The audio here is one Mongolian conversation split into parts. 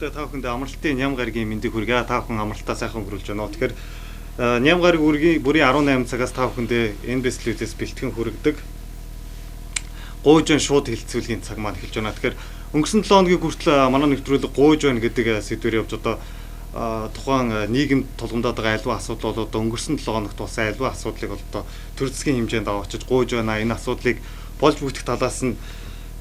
сонсогчдоо та бүхэнд амралтын ням гарагийн мэндийг хүргэе. Та бүхэн амралтаа сайхан өнгөрүүлж байна. Тэгэхээр ням гараг бүрийн 18 цагаас та бүхэндээ энэ бэлтгэлээс бэлтгэн хүргэдэг. Гуйж байна шууд хилцүүлгийн цаг маань эхэлж байна. Тэгэхээр өнгөрсөн 7 хоногийн хүртэл манай нэвтрүүлэг гуйж байна гэдэг сэдвээр явж одоо тухайн нийгэмд тулгамдаад байгаа альва асуудал бол одоо өнгөрсөн 7 хоногт болсон альва асуудлыг одоо төр засгийн хэмжээнд аваачиж гуйж байна. Энэ асуудлыг болж бүтээх талаас нь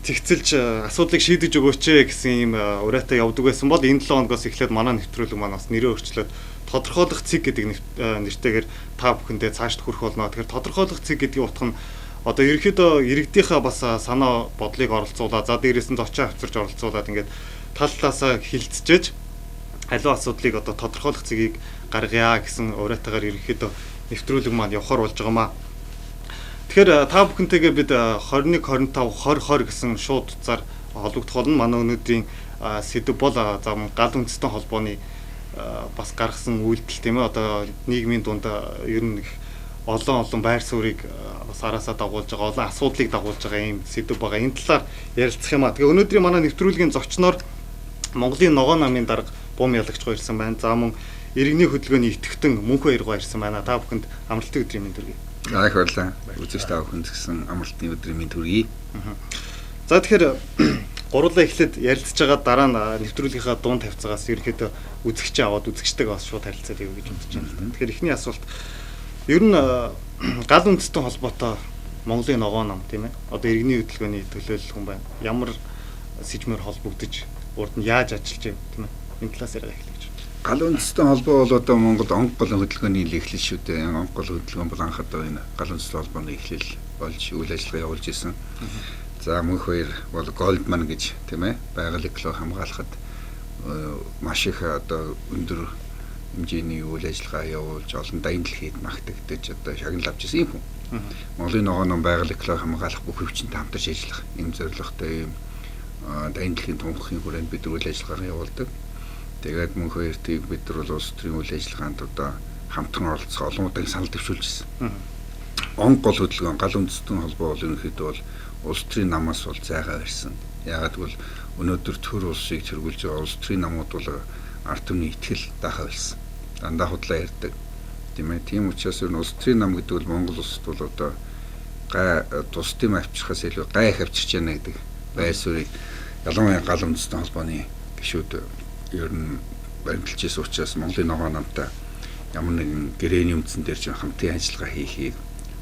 цэгцэлж асуудлыг шийдэж өгөөч гэсэн ийм ураатай явдаг байсан бол энэ 7 хоногоос эхлээд манай нэвтрүүлэг маань бас нэрээ өөрчлөөд тодорхойлох цэг гэдэг нэртэйгээр та бүхэндээ цаашд хүрэх болно. Тэгэхээр тодорхойлох цэг гэдгийн утга нь одоо ерөнхийдөө иргэдийнхээ бас санаа бодлыг оролцуулаад за дээрээс нь зочин авчирч оролцуулаад ингээд тал талаасаа хилцчээж аливаа асуудлыг одоо тодорхойлох цэгийг гаргая гэсэн ураатайгаар ерөнхийдөө нэвтрүүлэг маань явахаар болж байгаамаа. Тэгэхээр та бүхэнтэйгээ бид 21 25 20 гэсэн шууд утсаар холбогдох болно. Манай өнөөдрийн сэдв бол зам гал үндэстэн холбооны бас гаргасан үйлдэл тийм ээ. Одоо нийгмийн дунд ер нь олон байр суурийг бас араасаа дагуулж байгаа, олон асуудлыг дагуулж байгаа ийм сэдв байгаа. Энэ талаар ярилцах юм аа. Тэгээ өнөөдрийн манай нэвтрүүлгийн зочноор Монголын ногоо намын дарга Бум Ялагч гоё ирсэн байна. За мөн иргэний хөдөлгөөний итгэвтэн Мөнхөө Иргоо ирсэн байна. Та бүхэнд амралтын өдрийн мэнд хүргэе. Их баярлалаа. Үзэгч та бүхэнд гэсэн амралтын өдрийн мэнд хүргэе. За тэгэхээр гурлаа эхлээд ярилцж байгаа дараа нь нэвтрүүлгийнхаа дуун тавьцаагаас ерөнхийдөө үзэгчээ аваад үзэгчтэйгээ бас шууд харилцаад явъя гэж бодож байна. Тэгэхээр эхний асуулт ер нь гал үндэстэн холбоотой Монголын ногоо нам тийм ээ. Одоо иргэний хөдөлгөөний төлөөлөл хүн байна. Ямар сэжмээр холбогдож урд нь яаж ажиллаж байна тийм ээ. Энэ талаас яриа эхлэе гэж. Гал үндэстэн холбоо бол одоо Монголд онг голын хөдөлгөөний эхлэл шүү дээ. Онг гол хөдөлгөөн бол анх одоо энэ гал үндэстэн холбооны эхлэл болж үйл ажиллагаа явуулж исэн. За мөнх хоёр бол Goldman гэж тийм ээ байгаль эколог хамгаалахад маш их одоо өндөр хэмжээний үйл ажиллагаа явуулж олон дайны дэлхийд магтагдаж одоо шагнал авч ирсэн юм хүн. Монголын ногоо нам байгаль эколог хамгаалах бүх хүчинтэй хамтарч ажиллах юм зорилготой юм дайны дэлхийн тунхагийн хүрээнд бид үйл ажиллагаа явуулдаг. Тэгээд мөнх хоёртыг бид нар бол улс төрийн үйл ажиллагаанд одоо хамтран оролцох олон удаа санал дэвшүүлж ирсэн. Онг гол хөдөлгөөн гал үндэстэн холбоо бол ерөнхийдөө бол улс төрийн намаас бол зайгаа барьсан. Яагаад гэвэл өнөөдөр төр улсыг тэргүүлж байгаа улс төрийн намууд бол ард түмний итгэл даахаа болсон. Дандаа худлаа ярьдаг. Тийм ээ. Тийм учраас ер нь улс төрийн нам гэдэг бол Монгол улсад бол одоо гай тус тийм авчрахаас илүү гай их авчирч яана гэдэг байр суурийг ялангуяа гал үндэстэн холбооны гишүүд ер нь баримталж ирсэн учраас Монголын ногоо намтай ямар нэгэн гэрээний үндсэн дээр ч хамтын ажиллагаа хийхийг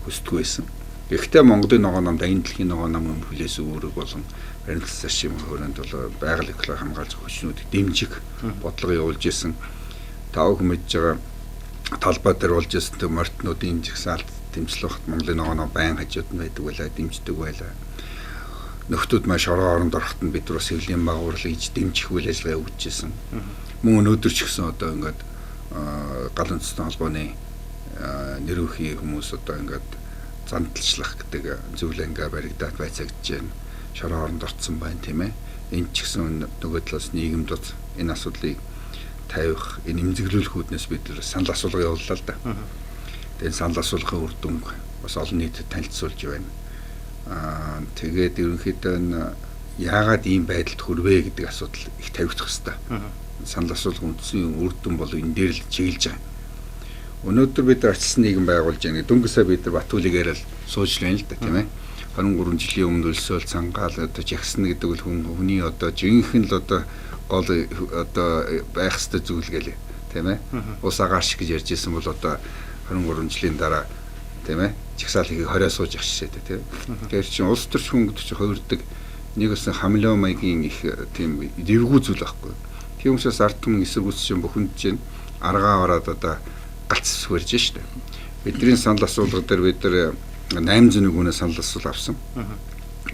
хүсдэг байсан. Гэхдээ Монголын ногоо нам дайны дэлхийн ногоо намын хүлээс үүрэг болон баримтлалсан шим хөрөнд бол байгаль эколог хамгаалж хүчнүүд дэмжих бодлого явуулж исэн. Тав хүн мэдж байгаа талбай дээр болж исэн морьтнуудын жигсаалт дэмжлэх Монголын ногоо нам байн хажууд нь байдаг байлаа, дэмждэг байлаа. Нөхдүүд маш орон оронд ороход нь бид бас хэвлэлийн байгуурлыг хийж дэмжих үйл ажиллагаа явуулж исэн. Мөн өнөөдөр ч гэсэн одоо ингээд гал үндэстэн холбооны нэрвхий хүмүүс одоо ингээд зандалчлах гэдэг зүйлээ ингээ баригдаад байцаагдж байна. Шорон оронд орцсон байна тийм ээ. Энд ч гэсэн нөгөө талаас нийгэмд энэ асуудлыг тавих, энэ эмзэглүүлэх үүднээс бид санал асуулга явууллаа л да. Тэгээд санал асуулгын үр дүн бас олон нийтэд танилцуулж байна. Тэгээд ерөнхийдөө яагаад ийм байдалд хүрвэ гэдэг асуудал их тавигдах хэвээр. Санал асуулгын үндсэн үр дүн бол энэ дээр л чиглэж байгаа. Өнөөдөр бид арчилсан нийгэм байгуулж байгаа. Дөнгөсөө бид Батүлийг яриад сууж байна л да тийм ээ. 23 жилийн өмнө өлсөөл цангаал одоо жагсан гэдэг бол хүний одоо жинхэнэ л одоо гол одоо байх ёстой зүйл гэлээ тийм ээ. Ус агаар шиг гэж ярьж исэн бол одоо 23 жилийн дараа тийм ээ. Жагсаал хийх 20 сууж ах шишээ тийм. Тэгэхээр чинь улс төрч хүн гэдэг чинь хувирдаг нэг өсөн хамлаа маягийн их тийм дэвгүү зүйл байхгүй. Тийм учраас ард түмэн эсэргүүцсэн бүхэнд чинь аргаа ороод одоо галц хөрж штэ. Бидний санал асуулга дээр бид нар 801 үнэ санал асуул авсан.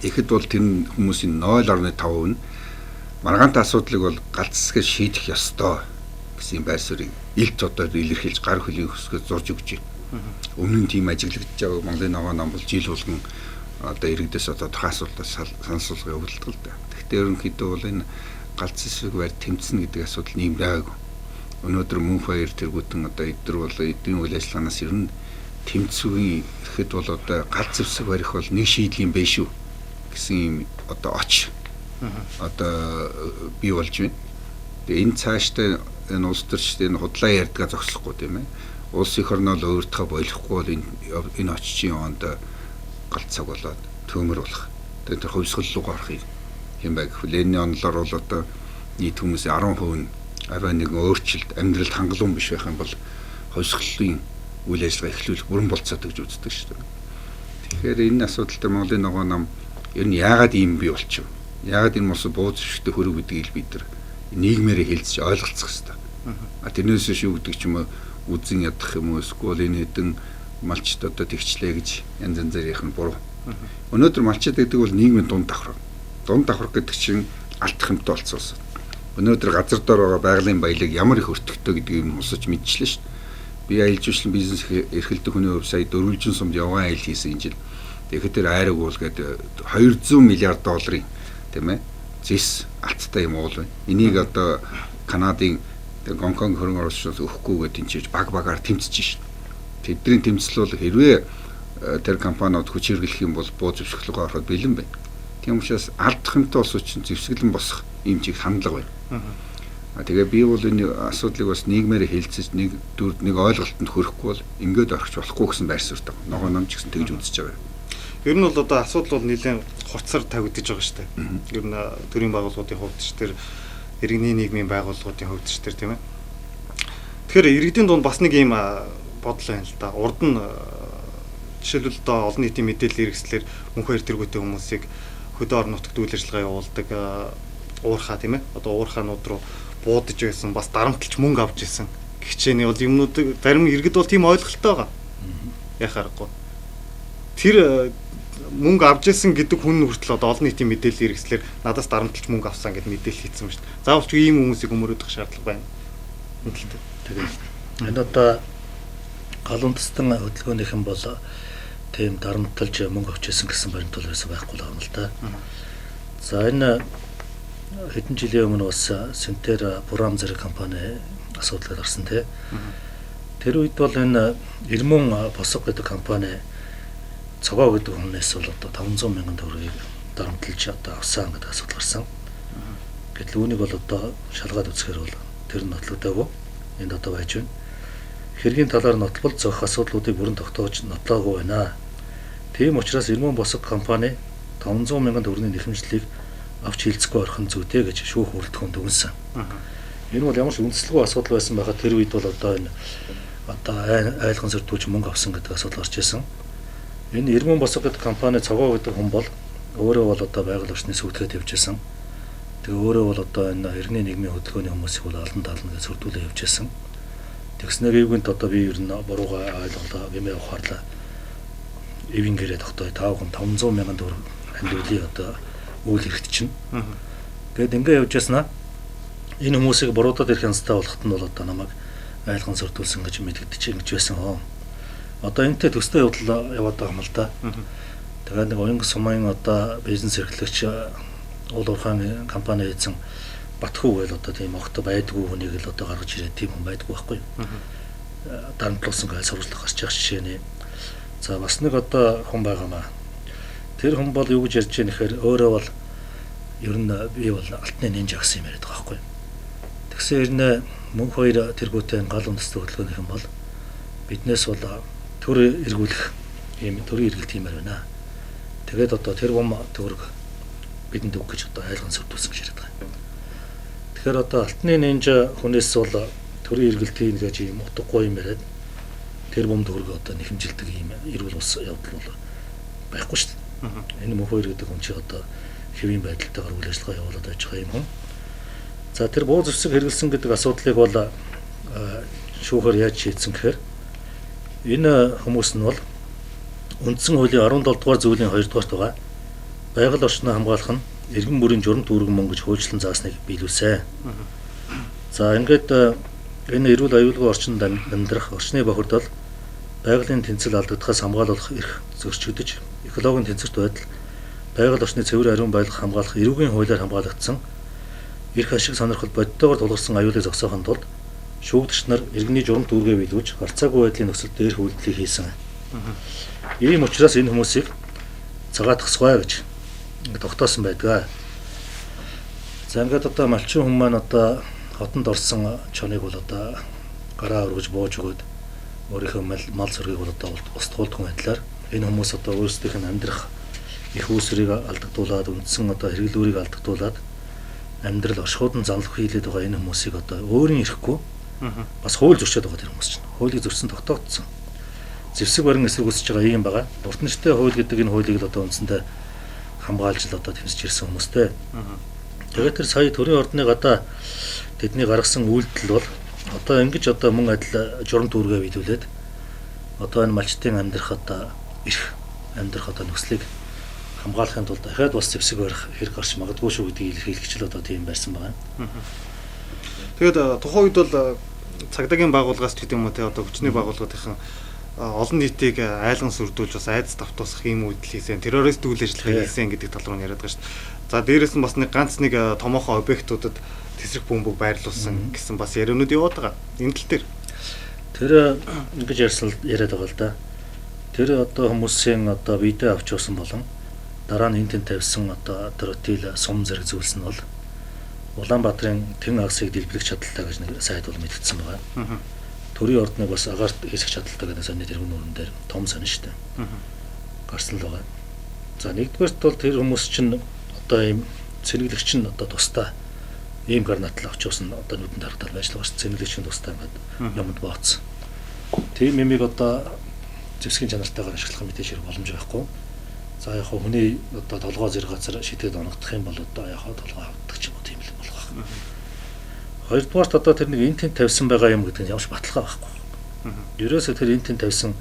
Ихэд бол тэр хүмүүсийн 0.5% нь маргаантай асуудлыг бол галцсгээ шийдэх ёстой гэсэн байр суурийг илт одоо илэрхийлж гар хөлийн хөсгөд зурж өгч байна. Өмнө нь тийм ажиглагдж байгаа Монголын ногоо нам бол жил болгон одоо иргэдээс одоо тухайн асуудлаас санал асуулга явуулдаг л да. Гэхдээ ерөнхийдөө бол энэ галц эсвэг барь тэмцэн гэдэг асуудал нэм байгаагүй. Өнөөдөр мөнх баяр тэргүүтэн одоо эдгээр бол эдийн үйл ажиллагаанаас ер нь тэмцүүгийн ихэд бол одоо галц зэвсэг барих бол нэг шийдэл юм байна шүү гэсэн юм одоо оч одоо бий болж байна. Тэгээ энэ цаашдаа энэ улс төрчдийн худлаа ярьдгаа зогсохгүй тийм ээ. Улс их орноо л өөртөө болохгүй бол энэ очижийн онд галцаг болоод төмөр болох. Тэгээд тэр хувьсгал руу гарахыг юм байг. Ленины онолоор бол одоо нийт хүмүүсийн 10% нь арай нэг өөрчлөлт амьдралд хангалуун биш байх юм бол хувьсгалын үйл ажиллагаа эхлүүлэх бүрэн болцоод гэж үздэг шүү дээ. Тэгэхээр энэ асуудал дээр Монголын ногоо нам ер нь яагаад ийм бий болчих вэ? Яагаад энэ мос бууз зөвшөлтөй хөрөг гэдгийг бид нар нийгмээрээ хэлцэж ойлголцох хэрэгтэй. Тэрнээс шүү гэдэг ч юм уу үзэн ядах юм уу эсвэл энэ хэдэн малчд одоо тэгчлээ гэж янз янзаар ярих нь буруу. Өнөөдөр малчд гэдэг бол нийгмийн дунд давхар. Дунд давхар гэдэг чинь алдах юмтай болцсон. Өнөөдөр газар дээр байгаа байгалийн баялаг ямар их өртөгтэй гэдгийг нь усаж мэдчихлээ шүү дээ. Би аялал жуулчлал бизнес эрхэлдэг хүний хувьд сая дөрвөлжин сумд явган аялал хийсэн энэ жил. Тэгэхээр тэр айраг уулгээд 200 миллиард долларын тийм ээ зис алттай юм уул байна. Энийг одоо Канадын Гонконг хөрөнгө оруулагчдаас өгөхгүйгээд тэнцэж баг-багаар тэмцэж шин. Тэдний тэмцэл бол хэрвээ тэр компаниуд хүч хэрэглэх юм бол буу зөвшөөрлөгөө ороход бэлэн байна. Тийм учраас алдах юмтай улс чинь зэвсгэлэн босох юм чиг хандлага байна. Тэгээ би бол энэ асуудлыг бас нийгмээр хэлцэж нэг ойлголтод хүрэхгүй бол ингээд орчих болохгүй гэсэн байр суурьтай. Ногоо нам ч гэсэн тэгж үзэж байгаа. Ер нь бол одоо асуудал бол нэлээд хурцсар тавигдаж байгаа шүү дээ. Ер нь төрийн байгууллагуудын хувьд ч тэр иргэний нийгмийн байгууллагуудын хувьд ч тэр тийм ээ. Тэгэхээр иргэдийн дунд бас нэг ийм бодол байна л да. Урд нь жишээлбэл одоо олон нийтийн мэдээлэл хэрэгслэр мөнх хоёр тэргүүтэй хүмүүсийг хөдөө орон нутагт үйл ажиллагаа явуулдаг уурхаа тийм ээ. Одоо уурхаанууд руу буудаж байсан бас дарамтлж мөнгө авч ирсэн. Гихчээний бол юмнуудыг зарим иргэд бол тийм ойлголттой байгаа. Яхаа аргагүй. Тэр мөнгө авч ирсэн гэдэг хүн хүртэл одоо олон нийтийн мэдээлэл хэрэгслэр надаас дарамтлж мөнгө авсан гэд мэдээлэл хийсэн ба шүү дээ. Заавал ч ийм хүмүүсийг өмөрөөдөх шаардлага байна. Тэгээд энэ одоо галуун тастан хөдөлгөөнийхэн бол тийм дарамтлж мөнгө авч ирсэн гэсэн баримтал байсан байхгүй л юм л да. За энэ хэдэн жилийн өмнө бас Синтер Бурам зэрэг компани асуудалд орсон тий. Тэр үед бол энэ Ирмөн босго гэдэг компани цогоо гэдэг хүнээс бол одоо 500 мянган төгрөгийг дарамтлж одоо авсан гэдэг асуудал гарсан. Гэтэл үүнийг бол одоо шалгаад үзэхээр бол тэр нь нотлогдоогүй. Энд одоо байж байна. Хэргийн талаар нотлбол зохих асуудлуудыг бүрэн тогтоож нотлоогүй байна. Тийм учраас Ирмөн босго компани 500 мянган төгрөгийн нэхэмжлэлийг авч хилцэхгүй орхон зүйтэй гэж шүүх хүрэлтгүнд өгсөн. Энэ бол ямар ч үндэслэгүй асуудал байсан байхад тэр үед бол одоо энэ айлгын сөрдүүлж мөнгө авсан гэдэг асуудал гарч ирсэн. Энэ Ирмөн босго гэдэг компани цогоо гэдэг хүн бол өөрөө бол одоо байгаль орчны сүйтгэхэд явж ирсэн. Тэгээ өөрөө бол одоо энэ иргэний нийгмийн хөдөлгөөний хүмүүсийг бол алан даална гэж сөрдүүлээ явж ирсэн. Тэгснээр ивгэнт одоо би ер нь бурууга ойлголоо гэмээ ухаарлаа. Ивэн гэрээ тогтоё 500 мянган төгрөг хандуулъя одоо үйл хэрэгт чинь. Тэгэд ингээ явж яснаа энэ хүмүүсийг буруудад ирэх янзтай болохт нь бол одоо намайг айлган сөрдүүлсэн гэж мэдэгдэж ингэж байсан хоо. Одоо энэтэй төстэй явдал яваад байгаа юм л да. Тэгээд нэг оюун сумын одоо бизнес эрхлэгч уул уурхайн компани эзэн Батхүү гэл одоо тийм огт байдгүй хүнийг л одоо гаргаж ирээд тийм хүн байдгүй байхгүй. Дарамтлуулсан гал сурвалжлах гарч байгаа жишээний. За бас нэг одоо хүн байгаамаа. Тэр хүн бол юу гэж ярьж байгаа нэхэр өөрөө бол ер нь би бол алтны нинжа гэсэн юм яриад байгаа байхгүй. Тэгсэн хэрнээ мөнх хоёр тэргүүтэй гал үндэстэй хөдөлгөөнийх юм бол биднээс бол төр эргүүлэх ийм төрийн эргэлт хиймээр байна. Тэгээд одоо тэр гом төгрөг бидэнд өг гэж одоо айлган сөрдүүлсэн гэж яриад байгаа. Тэгэхээр одоо алтны нинжа хүнээс бол төрийн эргэлт хийн гэж ийм утгагүй юм яриад тэр бом төгрөг одоо нэхэмжилдэг ийм эрүүл ус явдал бол байхгүй шүү дээ. Энэ мөнх хоёр гэдэг хүн чи одоо хэвийн байдалтайгаар үйл ажиллагаа явуулаад байж байгаа юм хүн. За тэр буу зэвсэг хэрэгэлсэн гэдэг асуудлыг бол шүүхээр яаж шийдсэн гэхээр энэ хүмүүс нь бол үндсэн хуулийн 17 дугаар зүйлийн 2 дугаарт байгаа байгаль орчноо хамгаалах нь иргэн бүрийн журамт үүргэн мөн гэж хуучлан заасныг биелүүлсэн. За ингээд энэ эрүүл аюулгүй орчинд амьдрах орчны бохирдол байгалийн тэнцэл алдагдахаас хамгаалах эрх зөрчигдөж экологийн тэнцвэрт байдал байгаль орчны цэвэр ариун байлгах хамгаалах эрүүгийн хуулиар хамгаалагдсан эрх ашиг сонирхол бодитоогоор тулгарсан аюулыг зогсоохын тулд шүүгдэгч нар иргэний журамт үүргээ биелүүлж гарцаагүй байдлын нөхцөлд дээрх үйлдэлийг хийсэн. Ийм учраас энэ хүмүүсийг цагаатгасгай гэж ингээд тогтоосон байдаг. За ингээд одоо малчин хүмүүс маань одоо хотонд орсон чоныг бол одоо гараа өргөж бууж өгөөд өөрийнхөө мал зургийг бол одоо устгуулдаг байдлаар энэ хүмүүс одоо өөрсдийнх нь амьдрах их үүсвэрийг алдагдуулаад үндсэн одоо хэрэглүүрийг алдагдуулаад амьдрал оршихуйдан занлах хийлээд байгаа энэ хүмүүсийг одоо өөрийн ирэхгүй бас хууль зөрчөөд байгаа тэр хүмүүс чинь хуулийг зөрчсөн тогтоогдсон зэвсэг барин эсрэг үсэж байгаа юм байгаа. Урт нэртэй хууль гэдэг энэ хуулийг л одоо үндсэндээ хамгаалж л одоо тэмцэж ирсэн хүмүүстэй. Тэгээд тэр сая төрийн ордны гадаа тэдний гаргасан үйлдэл бол одоо ингэж одоо мөн адил журам дүүргээ биелүүлээд одоо энэ малчтын амьдрах одоо эрх амьдрах одоо нөхцөлийг хамгаалахын тулд дахиад бас зэвсэг барих хэрэг гарч магадгүй шүү гэдгийг илэрхийлж л одоо тийм байсан байгаа. Тэгээд тухайн үед бол цагдаагийн байгууллагаас ч гэдэг юм уу те одоо хүчний байгууллагуудын олон нийтийг айлган сүрдүүлж бас айдас давтуулах ийм үйлдэл хийсэн, террорист үйл ажиллагаа хийсэн гэдэг тал руу яриад байгаа шүү дээ. За дээрээс нь бас нэг ганц нэг томоохон объектуудад тесрэг бөмбөг байрлуулсан гэсэн бас яриануд яваад байгаа. Энэ тал дээр тэр ингэж яриад байгаа л да. Тэр одоо хүмүүсийн одоо биедээ авч явсан болон дараа нь энэ тэн тавьсан одоо тротил сум зэрэг зүйлс нь бол Улаанбаатарын тэн агсыг дэлбэрэх чадaltaй гэж нэг сайд бол мэдгдсэн байгаа. Төрийн ордныг бас агаарт хийсэх чадaltaй гэдэг сонины тэргүүн нүрэн дээр том сонин шүү дээ. Гарсан л байгаа. За нэгдүгээрт бол тэр хүмүүс чинь одоо ийм цэнэглэгч нь одоо тусдаа ийм гарнатал авч явсан одоо нүдэнд харагдал байж л байгаа шүү. Цэнэглэгч нь тусдаа ингээд юмд бооцсон. Тийм юмыг одоо зэвсгийн чанартайгаар ашиглах мэдээж хэрэг боломж байхгүй. За яг хүний одоо толгой зэрэг газар шидэд оногдох юм бол одоо яг толгой авдаг ч юм уу тийм л болох байх. Хоёрдугаарт одоо тэр нэг энтэн тавьсан байгаа юм гэдэг нь ямарч баталгаа байхгүй. Ерөөсөө тэр энтэн тавьсан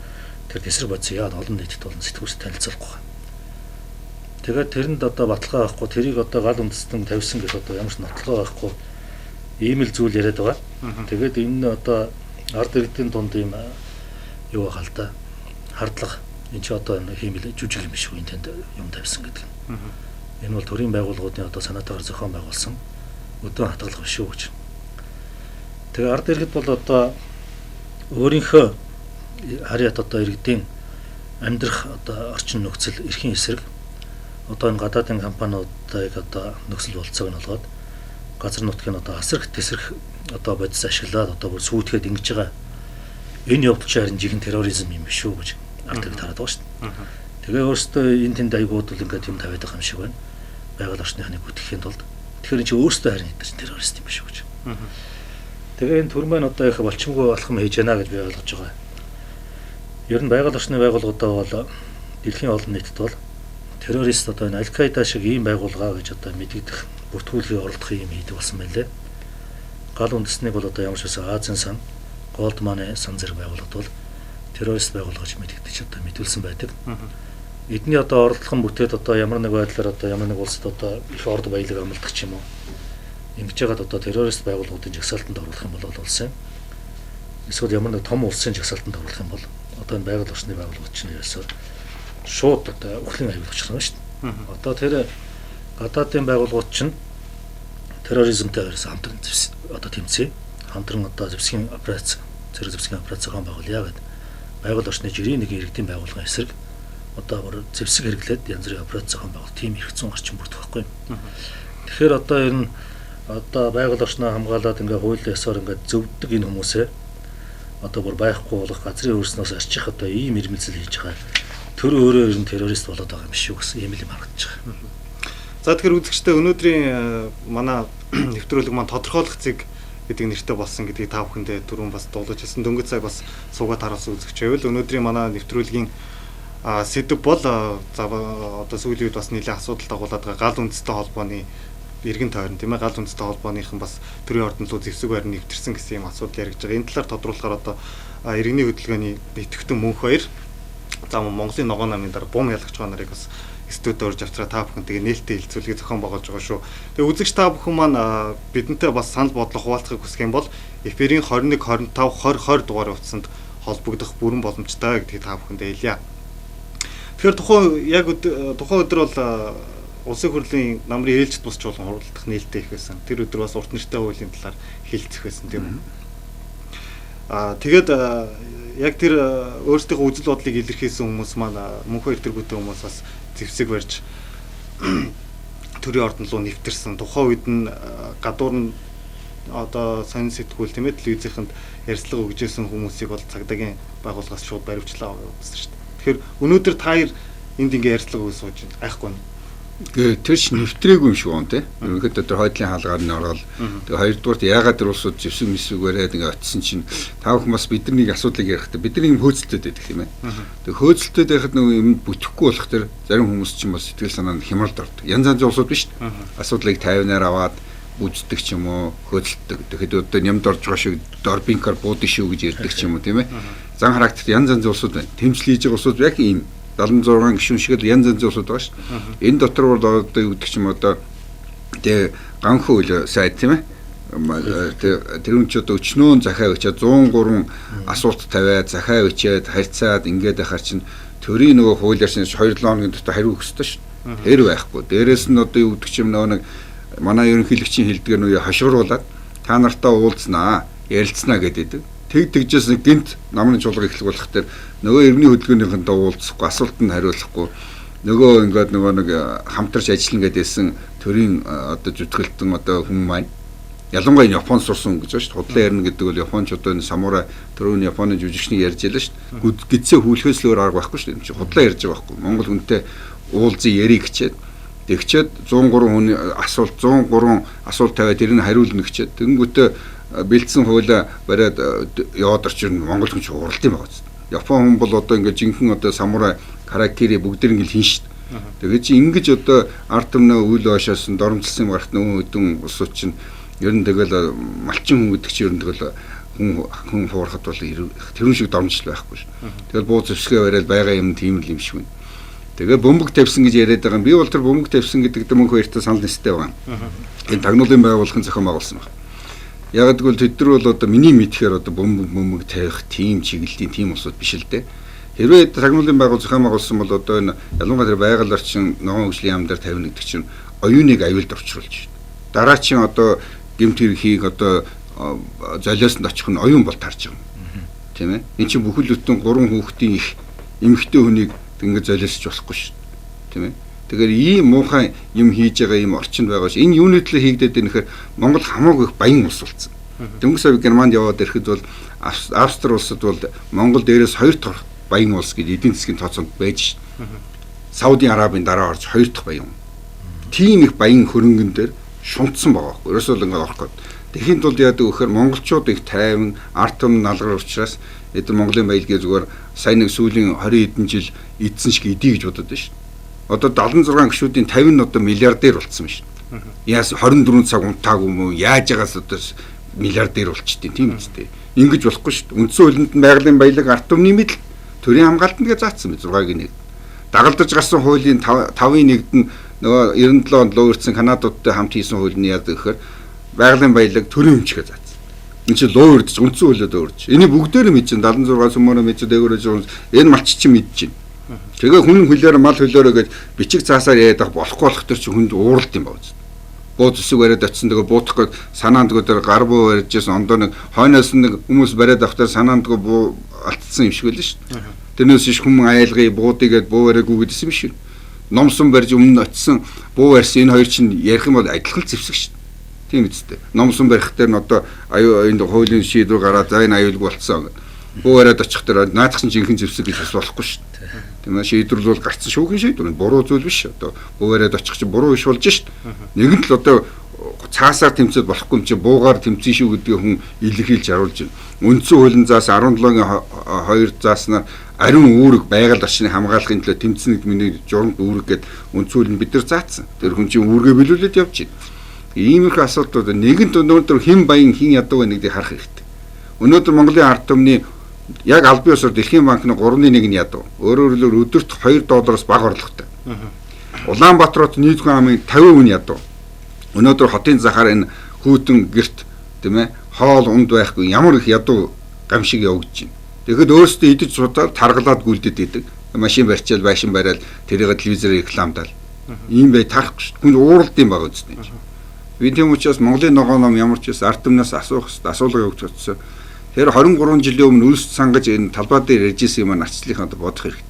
тэр тесрэг бодсон яа олон нийтэд болон сэтгүүлс танилцуулахгүй байна. Тэгээд тэрэнд одоо баталгаа байхгүй тэрийг одоо гал үндэстэн тавьсан гэж одоо ямарч нотолгоо байхгүй ийм л зүйл яриад байгаа. Тэгээд энэ одоо ард иргэдийн дунд ийм юу байгаа л да. Хардлага энэ ч одоо хиймэл жүжиг юм шүү энэ тэнд юм тавьсан гэдэг. Энэ бол төрийн байгууллагуудын одоо санаатаар зохион байгуулсан өдөө хатгалах биш шүү гэж. Тэгээ ард иргэд бол одоо өөрийнхөө харьяат одоо иргэдийн амьдрах одоо орчин нөхцөл эрхийн эсрэг одоо энэ гадаадын компаниудыг одоо нөхцөл болцоог нь олгоод газар нутгийн одоо асрах тесрэх одоо бодис ашиглаад одоо бүр сүйтгэхэд ингэж байгаа энэ явдал чинь харин жинхэнэ терроризм юм биш үү гэж ард иргэд хараад байгаа шүү дээ. Тэгээ өөрөөсөө энэ тэнд айгууд бол ингээд юм тавиад байгаа юм шиг байна. Байгаль орчныхныг бүтгэхийн тулд тэгэхээр чи өөрөөсөө харин гэдэг чинь террорист юм биш үү гэж. Тэгээ энэ төр маань одоо их болчмгүй алхам хийж байна гэж би ойлгож байгаа. Ер нь байгаль орчны байгууллагуудаа бол дэлхийн олон нийтэд бол террорист одоо энэ Аль-Каида шиг ийм байгууллага гэж одоо мэдэгдэх бүртгүүлгийн оролдох юм хийдэг болсон байлээ. Гал үндэстнийг бол одоо ямар ч байсан Азийн сан, Голдманы сан зэрэг байгууллагууд бол террорист байгууллага гэж мэдэгдэж одоо мэдүүлсэн байдаг. Эдний одоо оролдлого бүтээд одоо ямар нэг байдлаар одоо ямар нэг улсад одоо их орд баялаг амлах ч юм уу. Ингэж яагаад одоо террорист байгууллагуудын жагсаалтанд оруулах юм бол улсын эсвэл ямар нэг том улсын жагсаалтанд оруулах юм бол одоо энэ байгаль орчны байгууллагууд чинь ерөөсөө шууд одоо өхлийн аюул учрах юм шүү дээ. Одоо тэр гадаадын байгууллагууд чинь терроризмтэй ерөөсөө хамтран одоо тэмцээ. Хамтран одоо зэвсгийн операц, зэрэг зэвсгийн операц зохион байгуулъя гэдэг. Байгаль орчны жирийн нэг иргэдийн байгууллагын эсрэг одоо бүр зэвсэг хэрэглээд янз бүрийн операц зохион байгуул тийм хэрэгцэн орчин бүрдэх байхгүй юм. Тэгэхээр одоо ер нь одоо байгаль орчноо хамгаалаад ингээ хуулийн ёсоор ингээ зөвддөг энэ хүмүүсээ одоо бүр байхгүй болох газрын хөрснөөс арчих одоо ийм ирмэлзэл хийж байгаа. Тэр өөрөө ер нь террорист болоод байгаа юм шүү гэсэн ийм л юм харагдаж байгаа. За тэгэхээр үзэгчдээ өнөөдрийн манай нэвтрүүлэг маань тодорхойлох зэг гэдэг нэртэй болсон гэдгийг та бүхэндээ түрүүн бас дуулж хэлсэн. Дөнгөж сая бас суугаад харуулсан үзэгч байвал өнөөдрийн манай нэвтрүүлгийн сэдв бол за одоо сүүлийн үед бас нэлээд асуудал дагуулад байгаа гал үндэстэй холбооны иргэн тойрон тийм ээ гал үндэстэй холбооныхан бас төрийн ордонлуу зэвсэг барин нэвтэрсэн гэсэн юм асуудал яригдж байгаа. Энэ талаар тодруулахаар одоо иргэний хөдөлгөөний идэвхтэн мөнх баяр за Монголын ногоон намын дараа бум ялагч байгаа нарыг бас студид орж авчраа та бүхэнтэйгээ нээлттэй хэлцүүлгийг зохион байгуулж байгаа шүү. Тэгээ үзэгч та бүхэн маань бидэнтэй бас санал бодлого хуваалцахыг хүсэх юм бол эфирийн 21 25 20 20 дугаарын утсанд холбогдох бүрэн боломжтой гэдгийг та бүхэндээ хэлье. Тэгэхээр тухайн өдөр бол улсын хурлын намрын ээлжид бусч болон хуралдах нээлттэй их байсан. Тэр өдөр бас урт нэртэй хуулийн талаар хэлэлцэх байсан тийм үү. Тэгээд яг тэр өөрсдийнхөө үзэл бодлыг илэрхийлсэн хүмүүс маань мөнх баяр тэргүүтэн хүмүүс бас зэвсэг барьж төрийн ордон руу нэвтэрсэн. Тухайн үед нь гадуур нь одоо сонин сэтгүүл тийм ээ телевизийнхэнд ярьцлага өгжсэн хүмүүсийг бол цагдаагийн байгууллагаас шууд баривчлаа явуулсан шүү дээ. Тэгэхээр өнөөдөр та хоёр энд ингээ ярьцлага өгсөж байна. Айхгүй нь. Тэр ч нэвтрээгүй юм шиг байна те. Ерөнхийдөө тэр хойдлын хаалгаар нь ороод тэгээ хоёрдугаарт яагаад тэр улсууд живсэн мэсвэрээр ингээ очисон чинь та бүхэн бас бидний асуудлыг ярихдаа бидний юм хөөцөлтөд байдаг юм байна. Тэгээ хөөцөлтөд байхад нөгөө юм бүтэхгүй болох тэр зарим хүмүүс чинь бас сэтгэл санаа нь хямралд ордог. Янз янзын улсууд биш үү? Асуудлыг тайвнаар аваад үздэг ч юм уу, хөөцөлдөг. Тэгэхэд одоо нямд орж байгаа шиг дорбинкаар буудаг шүү гэж ярьдаг ч юм уу тийм ээ. Зан характерт янз янзын улсууд байна. Тэмцэл хийж байгаа улсууд яг ийм 76 гишүүн шиг л янз янзын улсууд байгаа шүү дээ. Энэ дотор бол одоо юу гэдэг ч юм одоо тэгээ ганхуу үл сайд тийм ээ. Тэр хүн ч одоо өчнөө захаа өчөө 103 асуулт тавиад захаа өчөөд харьцаад ингээд байхаар чинь төрийн нөгөө хуулиар чинь 2-7 хоногийн дотор хариу өгөх ёстой шүү. Тэр байхгүй. Дээрээс нь одоо юу гэдэг ч юм нэг манай ерөнхийлөгчийн хэлдгээр нөө хашгируулаад та нартаа уулзнаа, ярилцсанаа гэдэг. Тэгжээс гинт намны чуулга эхлэх болох тэр нөгөө иргэний хөдөлгөөнийхөнтэй уулзахгүй, асуулт нь хариулахгүй нөгөө ингээд нөгөө нэг хамтарч ажиллана гэдээсэн төрийн одоо зүтгэлтэн одоо хүмүүс маань ялангуяа Японд сурсан гэж байна шүү дээ. Худлаа ярина гэдэг бол Японочдоо энэ самурай төрөний Японы жүжигчнийг ярьж ялаа шүү дээ. Гидсээ хүлхээс л өөр арга байхгүй шүү дээ. Чи худлаа ярьж байгаа байхгүй. Монгол хүнтэй уулзъя ярих гэчээд тэгчээд 103 хүний асуулт 103 асуулт тавиад тэрийг хариулна гэчээд тэнгүүтээ бэлдсэн хуулиа бариад яваад орчин Монгол хүн ч уралд юм байгаа. Япон хүн бол одоо ингээд жинхэнэ одоо самурай харакири бүгд ингэ хийн шүү дээ. Тэгээд чи ингэж одоо ард түмнээ үйл оошоос доромжилсан гарахт нөө өдөн улсууд чинь ер нь тэгэл малчин хүн гэдэг чинь ер нь тэгэл хүн хуурахад бол тэрүүн шиг доромжил байхгүй шүү. Тэгэл буу зэвсгээ бариад байгаа юм тийм л юм шиг байна. Тэгээ бөмбөг тавьсан гэж яриад байгаа юм. Би бол тэр бөмбөг тавьсан гэдэг нь мөнх хоёртаа санал нэстэй байгаа. Энэ тагнуулын байгууллагын зохион байгуулсан байна. Яг гэвэл тэд нар бол одоо миний мэдхээр одоо бөмбөг тавих тийм чиглэлийн тийм улсууд биш л дээ. Хэрвээ тагнуулын байгууллага зохион байгуулсан бол одоо энэ ялангуяа тэр байгаль орчин ногоон хөгжлийн яам дээр тавина гэдэг чинь оюуныг аюулд орчруулж байна. Дараа чинь одоо гэмт хэрхийг одоо золиосонд очих нь оюун бол тарж байгаа юм. Тийм ээ. Энд чинь бүхэл бүтэн 3 хүүхдийн их эмэгтэй хүнийг ингээд золиосч болохгүй шүү. Тийм ээ. Тэгэхээр ийм муухай юм хийж байгаа юм орчинд байгаа ш. Энэ юуны төлөө хийгдээд байна гэхээр Монгол хамаагүй их баян улс болсон. Дөнгөж сая Германд яваад ирэхэд бол Австри улсад бол Монгол дээрээс 2 дахь баян улс гэж эдийн засгийн тооцоонд байж ш. Саудын Арабын дараа орж 2 дахь баян. Тийм их баян хөрөнгөн дээр шунтсан байгаа байхгүй. Ерөөсөө л ингээд орох гээд. Тэхийн тулд яадаг вэхээр монголчууд их тайван, ард түмэн налгар учраас эдгээр Монголын баялгийн зүгээр сайн нэг сүүлийн 20 хэдэн жил эдсэн шиг эдий гэж бодод байна ш. Одоо 76 гишүүдийн 50 нь одоо миллиардер болцсон ш. Яас 24 цаг унтаагүй юм уу? Яаж байгаас одоо миллиардер болчихдээ тийм үстэй. Ингэж болохгүй ш. Үндсэн хуулинд нь байгалийн баялаг ард түмний мэдл төрийн хамгаалтанд гэж заасан бэ 6-гийн 1. Дагалдаж гарсан хуулийн 5-ын 1-д нь нөгөө 97 онд лөө ирсэн Канадуудтай хамт хийсэн хууль нь яадаг гэхээр байгалийн баялаг төрийн өмчгөө заасан. Энэ чинь лөө ирдэж үндсэн хуулиуд өөрч. Энийг бүгдээр мэдчихэн 76 сүмөрөө мэдчихэ дээгүүрэж энэ малч чинь мэдчихээн. Тэгээ хүн хөлөөр мал хөлөөрөө гэж бичиг цаасаар яриад болохгүй болох төр чи хүнд ууралт юм байна. Буу зүсэг бариад очсон тэгээ буутах гээд санаанд дээр гар буу барьжсэн ондоо нэг хойноос нэг хүмүүс бариад авахтаар санаанд буу алдсан юм шиг байлаа шүү дээ. Тэрнээс иш хүмүн айлгыг буудыгээд буу бариагүй гэдсэн юм шиг. Номсон барьж өмнө очсон буу барьсан энэ хоёр чинь ярих юм бол адилхан зэвсэг шүү дээ. Тийм үстэй. Номсон барих дээр нь одоо энэ хуулийн шийдвэр гараад за энэ аюулгүй болцсон гэдэг. Буу бариад очих дээр наадах чинь жинхэнэ зэвсэг гэж бас болохгүй шүү дээ. Тийм ээ шийдвэрлэл гарцсан шүүхийн шийдвэр нь буруу зүйл биш. Одоо буу бариад очих чинь буруу биш болж шүү дээ. Нэг нь л одоо цаасаар тэмцээд болохгүй юм чи буугаар тэмцэн шүү гэдгийг хүн илэрхийлж харуулж байна. Үндсэн хуулийн заас 17-гийн 2 зааснаар ариун үүрэг байгаль орчны хамгаалахын төлөө тэмцэн миний журамд үүрэг гээд үндсэн хуулийг бид нар заасан. Тэр хүн чинь үүргээ биелүүлээд явж байна. Иймэрхүү асуудлууд нэгэнт өнөөдөр хэн баян хэн ядуу вэ гэдгийг харах хэрэгтэй. Өнөөдөр Монголын ард түмний яг аль бие усаар Дэлхийн банкны 3.1 нь ядуу. Өөрөөр хэлбэл өдөрт $2 бага орлоготой. Улаанбаатарт нийт хүн амын 50% нь ядуу. Өнөөдөр хотын захаар энэ хүүтэн гэрт тийм ээ хоол унд байхгүй ямар их ядуу гамшиг явагдаж байна. Тэгэхэд өөрөөсөө идэж судаад таргалаад гүйлдэд идэг. Машин барьчаал байшин бариад тэрийг телевизээр рекламдаал. Ийм бай тарахгүй шүү. Хүн ууралд юм байгаа үстэй. Би тийм учраас Монголын ногоон ном ямар ч бас ард түмнээс асуух асуулга өгч утсан. Тэр 23 жилийн өмнө үлс сангаж энэ талбай дээр ярьж исэн юм арчлалынхаа бодох хэрэгтэй.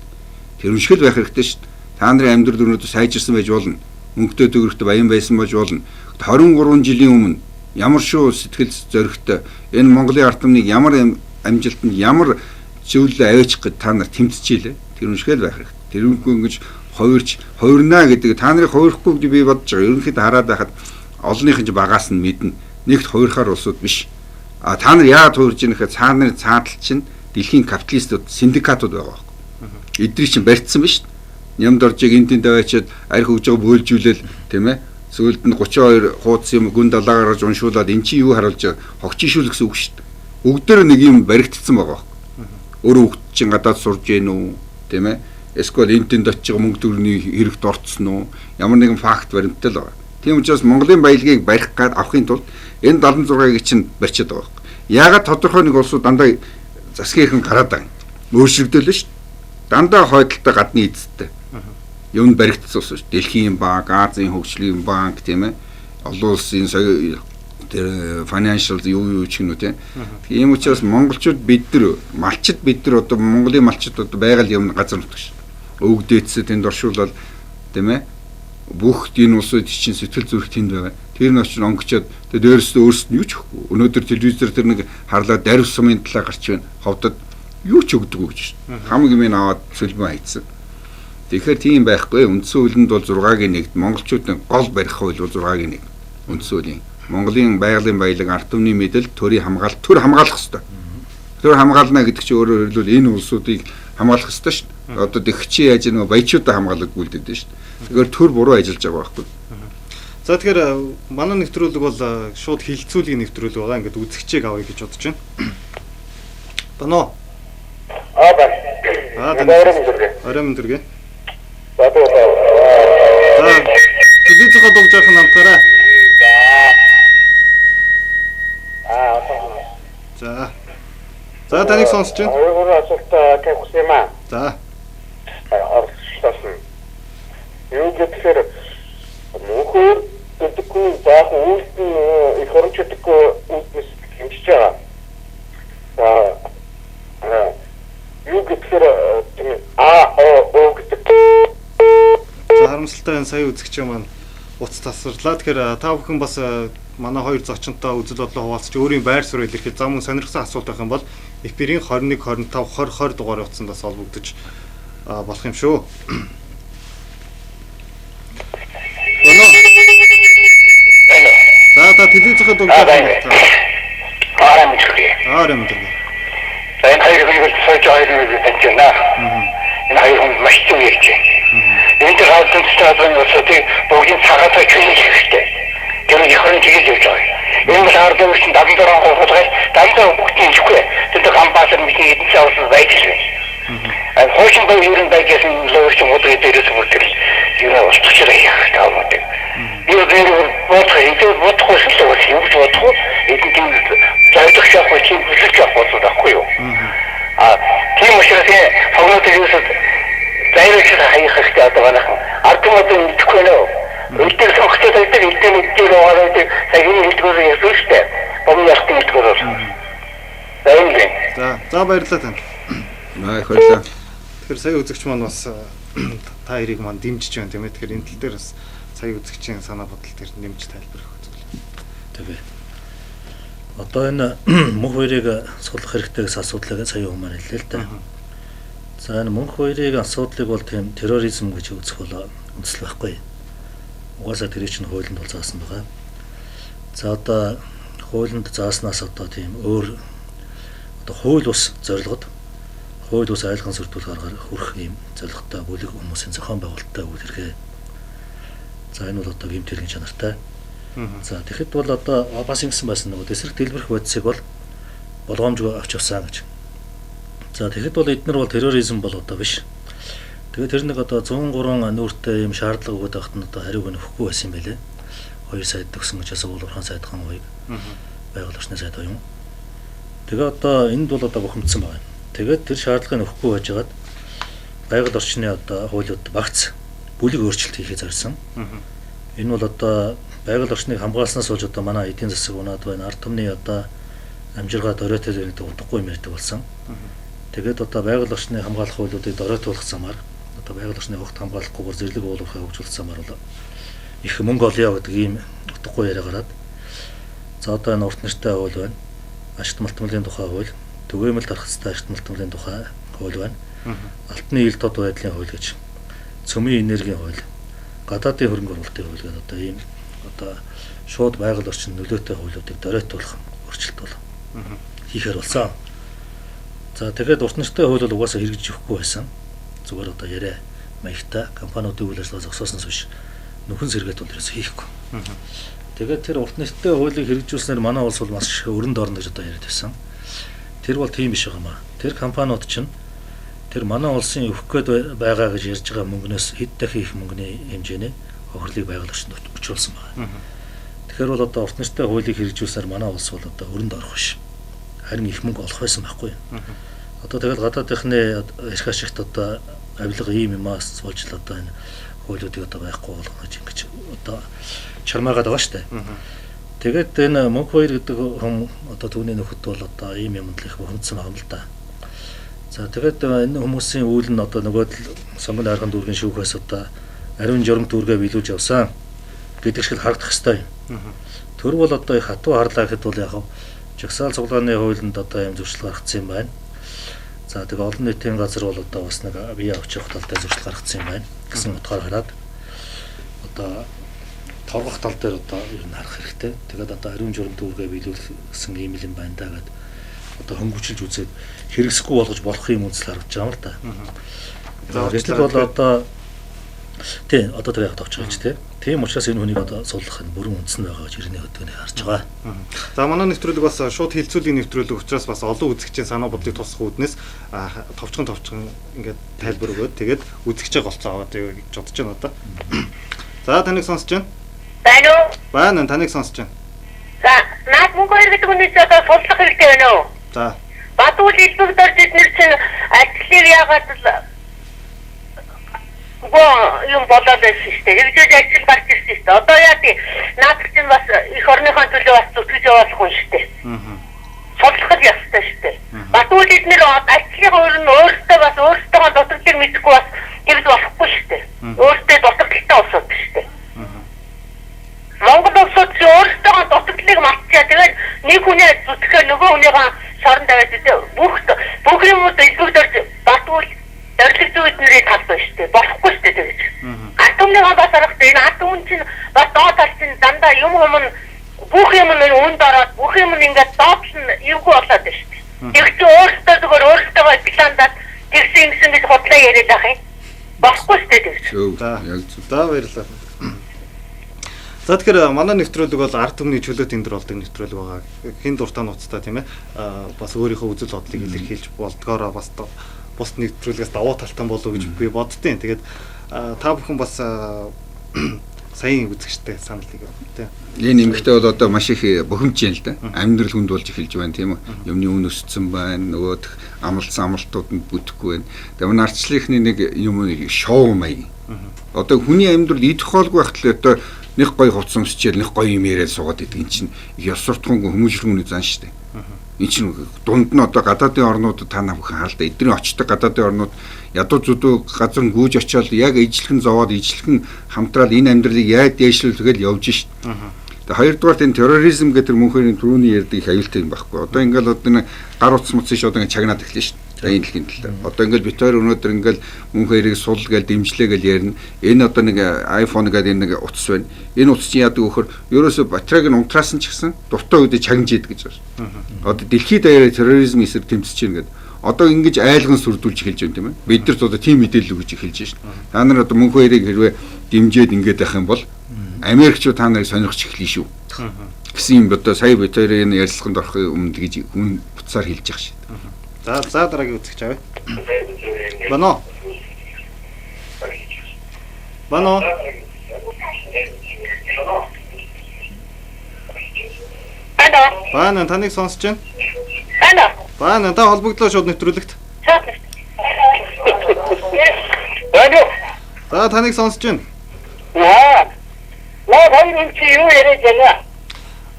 Тэр үншгэл байх хэрэгтэй шүү. Та нарын амьдрал өнөөдөр сайжирсан байж болно. Мөнгөтэй төгрөгтэй баян байсан байж болно. 23 жилийн өмнө ямар шүү сэтгэл зоригтой энэ Монголын ард түмнийг ямар амжилтанд ямар зөвлөлөө аваачих гэж та нар тэмцчихээ. Тэр үншгээл байх хэрэгтэй. Тэр үнгүй ингэж хувирнаа гэдэг та нарыг хувирахгүй гэж би бодож байгаа. Ерөнхийдөө хараад байхад олонныхын багаас нь мэднэ. Нэгт хувирахаар улсууд биш. А та нар яагаад хувирж ийм гэхээр цаанарын цаатал чинь дэлхийн капиталистууд синдикатууд байгаа байхгүй. Эдний чинь барьцсан биш. Нямд оржиг энд тэнд аваачаад арх өгж байгаа бөөлжүүлэл тийм ээ. Сүүлд нь 32 хуудас юм гүн далаа гаргаж уншуулад эн чинь юу харуулж байгаа? Хогчишүүл гэсэн үг шүү дээ. Өгдөр нэг юм баригдсан байгаа байхгүй. Өөрөө өгд чинь гадаад сурж гэнэ үү тийм ээ. Эсвэл энд тэнд очиж мөнгө төгрөгийн хэрэгт орцсон уу? Ямар нэгэн факт баримттай л байгаа. Тийм учраас Монголын баялагийг барих гад авахын тулд энэ 76-ыг чинь барьчаад байгаа байхгүй. Яагаад тодорхой нэг улсууд дандаа засгийн эрхэм гараад байгаа юм? Өөрчлөгдөлөө шүү дээ. Дандаа хойдолтой гадны эзэдтэй. Юунд баригдсан ус шүү. Дэлхийн банк, Азийн хөгжлийн банк тийм ээ. Олон улсын тэр financial юу ч гэнэ үү тийм. Тийм учраас монголчууд бид нар одоо Монголын малчид одоо байгаль юм газар нутагш. Өвгдөөцөд тэнд оршуулаад тийм ээ. Бүх энэ улсууд чинь сэтгэл зүрх тэнд байгаа. Тэр нь очиж онгочоод тэр дээрээс өөрсдөө юу ч өгөхгүй. Өнөөдөр телевизээр тэр нэг харлаа дарив сумын талаа гарч байна. Ховдод юу ч өгдөггүй гэж шүү. Хамаг юм аваад сүлбэн хайцсан. Тэгэхээр тийм байхгүй. Үндсэн хуулинд бол 6-гийн 1-д монголчуудын гол барих хууль бол 6-гийн 1. Үндсэн хуулийн Монголын байгалийн баялаг ард түмний мэдэл төр хамгаалах хэрэгтэй. Төр хамгаална гэдэг чинь өөрөөр хэлбэл энэ улсуудыг хамгаалах хэрэгтэй шүү дээ. Одоо дэгчийн яаж нэг баячуудаа хамгаалах гүйлдэв шүү дээ. Тэгэхээр төр буруу ажиллаж байгаа байхгүй. За тэгэхээр манай нэвтрүүлэг бол шууд хилцүүлгийн нэвтрүүлэг байгаа. Ингээд үзэгчийг авъя гэж бодож байна. Бано. Орой мэндэргээ. За телевизэд дугж явах нь амтгараа. За таныг сонсож байна. Өөрөөр асуулт тавих юм аа. За. Орчлоосон. Юу гэхээр мөнхөр гэдэггүй заах үйлс нь их орончдоггүй үйлс хэмжиж байгаа. Юу гэхээр тийм оо гэдэг. За харамсалтай энэ сая үзэгч маань уц тасварлаа. Тэгэхээр та бүхэн бас манай хоёр зочинтой үзэл бодлоо хуваалцаж өөрийн байр суурь илэрхийлж зам сонирхсан асуулт байх юм бол эфирийн 21 25 20 дугаар утсандаас холбогдож болох юм шүү. За та телевизэд дугж байгаа. Арай мэдрэг. Энэ хоёрыг сольж хоёрыг хэлж байна. Энэ хоёрыг маш зөв ярьж байна. Энэ хаалтын стадын усуудыг бүгдийн цагаатаа чөлөөж хэрэгтэй. Тэр их хөрөн чиглэж явж байгаа. Энэ шаардлагын үеийн 76% хулгай дандаа бүгдийн ихгүй. Тэр хамбаалал мэдээ эдгээр авсан байдаг юм. Хойчин бай ерөн байгаас нь лоорч модыг дээрээс бүртэл юу устгачраа яах таамаг. Юу дээр бодохгүй шүү дээ. Юу ч бодохгүй. Эдгээр зайдах шахах чинь бүлэг авах байхгүй юу? Тийм учраас хогноод юусад зайрч хаях хэрэгтэй одоо манайхан. Ардмод мэдхгүй нөө. Үлдэр сохтой байдаг эдгээр мэдээ руугаад цагийн хэлдгээр ярьсан шүү дээ. Бомын ялтын хэлдгээр. За баярлалаа танд. Баярлалаа. Тэгэхээр сая үзэгч маань бас та хоёрыг маань дэмжиж байна тийм ээ. Тэгэхээр энэ тал дээр бас сая үзэгчийн санаа бодол төр нэмж тайлбарах үзүүлээ. Тэгээ. Одоо энэ мөнх хоёрыг суллах хэрэгтэй гэсэн асуудлыг сая хүмүүс хэллээ л дээ. За энэ мөнх хоёрыг асуудлыг бол тийм терроризм гэж үзэх бол үндэслэл байхгүй. Угаасаа тэр чинь хуулинд бол заасан байгаа. За одоо хуулинд зааснаас одоо тийм өөр одоо хууль ус зорилгод хууль ус айлгын сүрдүүл гаргаар хүрэх юм зорилготой бүлэг хүмүүсийн зохион байгуулалттай үйл хэрэг. За энэ бол одоо гэмтэргийн чанартай. За тэгэхэд бол одоо бас ингэсэн байсан нөгөө дэсрэг дэлбэрэх бодисыг бол болгоомжгүй авч явсан гэж. За тэгэхэд бол эдгээр бол терроризм бол одоо биш. Тэгээд тэр нэг одоо 103 нүүртэй юм шаардлага өгöd байхад нь одоо хариуг нөхгүй байсан юм байлээ. 2 сая төгсөн гэж асуу Улуурхан сайдхан хоёрыг байгаль орчны сайд юм. Тэгээд одоо энд бол одоо бухимдсан байна. Тэгээд тэр шаардлагыг нөхгүй байжгаад байгаль орчны одоо хуулиуд багц бүлэг өөрчлөлт хийхээ зорьсон. Энэ бол одоо байгаль орчныг хамгаалснаас болж одоо манай эдийн засаг унаад байна. Ард түмний одоо амжиргаа дөрөөтэй гэдэг утгагүй юм ярьдаг болсон. Тэгээд одоо байгаль орчны хамгаалах хуулиудыг дөрөөтүүлэх замаар одоо байгаль орчны огт хамгаалахгүйгээр зэрлэг уулуурхай хөгжүүлэх замаар бол их мөнгө олъё гэдэг ийм утгагүй яриа гараад За одоо энэ урт нэртэй хууль байна. Ашигт малтмалын тухай хууль, түгээмэл дарах хэвээр ашигт малтмалын тухай хууль байна. Алтны ил дод байдлын хууль гэж, цөмийн энергийн хууль, гадаадын хөрөнгө оруулалтын хууль гэдэг одоо ийм одоо шууд байгаль орчин нөлөөтэй хуулиудыг дөрөөтүүлэх өөрчлөлт бол хийхээр болсон. За тэгээд урт нэртэй хууль бол угаасаа хэрэгжиж өгөхгүй байсан. Зүгээр одоо яриа маягтай компаниудын үйл ажиллагаа зогсооснос биш нөхөн сэргээд бол ерөөсөө хийхгүй. Тэгээд тэр урт нэртэй хуулийг хэрэгжүүлснээр манай улс бол маш их өрөнд орно гэж одоо яриад байсан. Тэр бол тийм биш байгаамаа. Тэр компаниуд чинь тэр манай улсын өгөх гээд байгаа гэж ярьж байгаа мөнгнөөс хэд дахин их мөнгөний хэмжээний хохирлыг байгаль орчинд өчрүүлсэн байна. Тэгэхээр бол одоо урт нэртэй хуулийг хэрэгжүүлснээр манай улс бол одоо өрөнд орох биш. Харин их мөнгө олох байсан байхгүй. Одоо тэгэл гадаадынхны эрх ашигт одоо авилга ийм юмас болж л одоо энэ хуулиудыг одоо байхгүй болгоно гэж одоо чармаагаад байгаа шүү дээ. Тэгээд энэ мөнх баяр гэдэг хүн одоо түүний нөхөд бол одоо ийм юмд л их бухимдсан байгаа юм л да. За тэгээд энэ хүмүүсийн үйл нь одоо нөгөө сонгон арган дүүргийн шүүхээс одоо ариун журам дүүргээ биелүүлж явсан гэдэг шиг харагдах ёстой юм. Тэр бол одоо их хатуу харлаа гэхэд бол яг жагсаал цуглааны хуулинд одоо юм зөрчил гаргацсан юм байна. За тэгээ олон нийтийн газар бол одоо бас нэг бие авч явах талтай зөрчил гаргацсан юм байна гэсэн утгаар хараад одоо торгох тал дээр одоо ер нь харах хэрэгтэй. Тэгээд одоо ариун журам дүүргээ биелүүлсэн ийм юм байна да гэдэг одоо хөнгөвчилж үзээд хэрэгсэхгүй болгож болох юм үнсэл харагдаж байгаа юм л да. За бол одоо тий одоо тэгээ тавч байгаа ч тий. Тийм учраас энэ хүнийг одоо суллах нь бүрэн үндэс нь байгаа гэж ирнэ хөдөөний харж байгаа. За манай нэвтрүүлэг бас шууд хилцүүлийн нэвтрүүлэг учраас бас олон үзэгчийн санаа бодлыг тусах үүднээс товчхон ингээд тайлбар өгөөд тэгээд үзэгчээ голцоо аваад гэж бодож байна одоо. За таныг сонсож байна. Байна уу? Байна, таныг сонсож байна. За наад мөнгө хоёр гэдэг үнээс одоо суллах хэрэгтэй байна уу? За. Бадуул илбэгдэр бид чинь ажлыг яагаад л юм болоод байсан шүү дээ. Хэрэгжиж ажил гарч ирсэн шүү дээ. Одоо яа тий наад чинь бас их орныхон төлөө бас зүтгэж явах хүн шүү дээ. Судлах ястай шүү дээ. Бадуул эднэр ажлын өөрөөсөө бас өөрсдөө дутагдлыг мэдэхгүй бас тэгж болохгүй шүү дээ. Өөртөө дутагдaltaй усууд шүү дээ. Монгол улсууд өөрсдөө дутагдлыг мартчихаа. Тэгээд нэг хүнээ зүтгэхээр нөгөө хүнийгээ шорон тавиад бүх юмуд илбэгдэрч бадуул дөрөлт зүйднэрийг талбай шүү дээ. Болохгүй шүү дээ тэгж. Ард түмнийгаа бас аргатай. Энэ ард түмэн чинь бас доод тал чинь дандаа юм бүх юм нь үнд ороод бүх юм ингээд доод нь эвгүй болоод байна шүү дээ. Тэгж өөрсдөө зүгээр өөрсдөө пландаад тэгсэн гэж худлаа яриад байх юм. Болохгүй шүү дээ тэгж. За яг зөв. За баярлалаа. За тэгэхээр манай нэвтрүүлэг бол ард түмний чөлөөт энэ төр болдог нэвтрүүлэг байгаа. Хин дуртай нууцтай тийм ээ. Бас өөрийнхөө үзэл бодлыг илэрхийлж болдгоороо бас бус нэвтрүүлгээс давуу талтай болов гэж би боддtiin. Тэгээд та бүхэн бас сайн үзэгчтэй санал хийгээ тийм. Энэ нэмэгтэй бол одоо маш их бухимдж байна л да. Амьдрал хүнд болж эхэлж байна тийм үү. Юмны үн өссөн байна. Нөгөөх амралтууд нь бүтэхгүй байна. Тэгээд манай арчлынхны нэг юм шоу маяг. Одоо хүний амьдрал идэх хоолгүй байхад одоо нэг гоё хувцас өмсчээл нэг гоё юм яриад суугаад идэг. Энд чинь ёс суртахуунгүй хүмүүжлэхүүний зан шүү дээ. Энд чинь дунд нь одоо гадаадын орнуудад та бүхэн хаалта. Эдний очдог гадаадын орнууд ядуу зүдүү газар гүйж очиод яг ижлэхэн зовоод ижлэхэн хамтраал энэ амьдралыг яаж дээшлүүлэхэд явж шít. Тэгээ хоёрдугаар энэ терроризм гэдэг мөнхөрийн түрүүний ярьдаг их аюултай юм байхгүй. Одоо ингээл одоо нэг гар утас муцсан шууд ингээд чагнаад эхлэв шít. Энэ дэлхийн талаар. Одоо ингээл бид хоёр өнөөдөр ингээл мөнхөрийг сул гээл дэмжлээ гээл ярина. Энэ одоо нэг iPhone гэдэг энэ нэг утас байна. Энэ утас чинь яадаг вөхөр ерөөсө батарейг нь унтраасан ч гэсэн дуртай үедээ чагнаж идэг гэж байна. Одоо дэлхийд даяараа терроризм эсрэг тэмцэж байна гэдэг. Одоо ингэж айлган сүрдүүлж эхэлж байна тийм ээ. Бид нар одоо тийм мэдээлэл өгж эхэлж байна. Та нар одоо мөнх хоёрыг хэрвээ дэмжиж ингэж байх юм бол Америкчууд та нарыг сонирхож эхлэе шүү. Гэсэн юм одоо сая бид хоёрын ярилцлаганд орохын өмнө гэж хүн буцаар хэлж явах шээ. За дараагийн үзэгч авъя. Бано. Бано таныг сонсож байна. Бано та холбогдлоо шууд нэвтрүүлэгт. За таныг сонсож байна. Хоёр чи юу яриад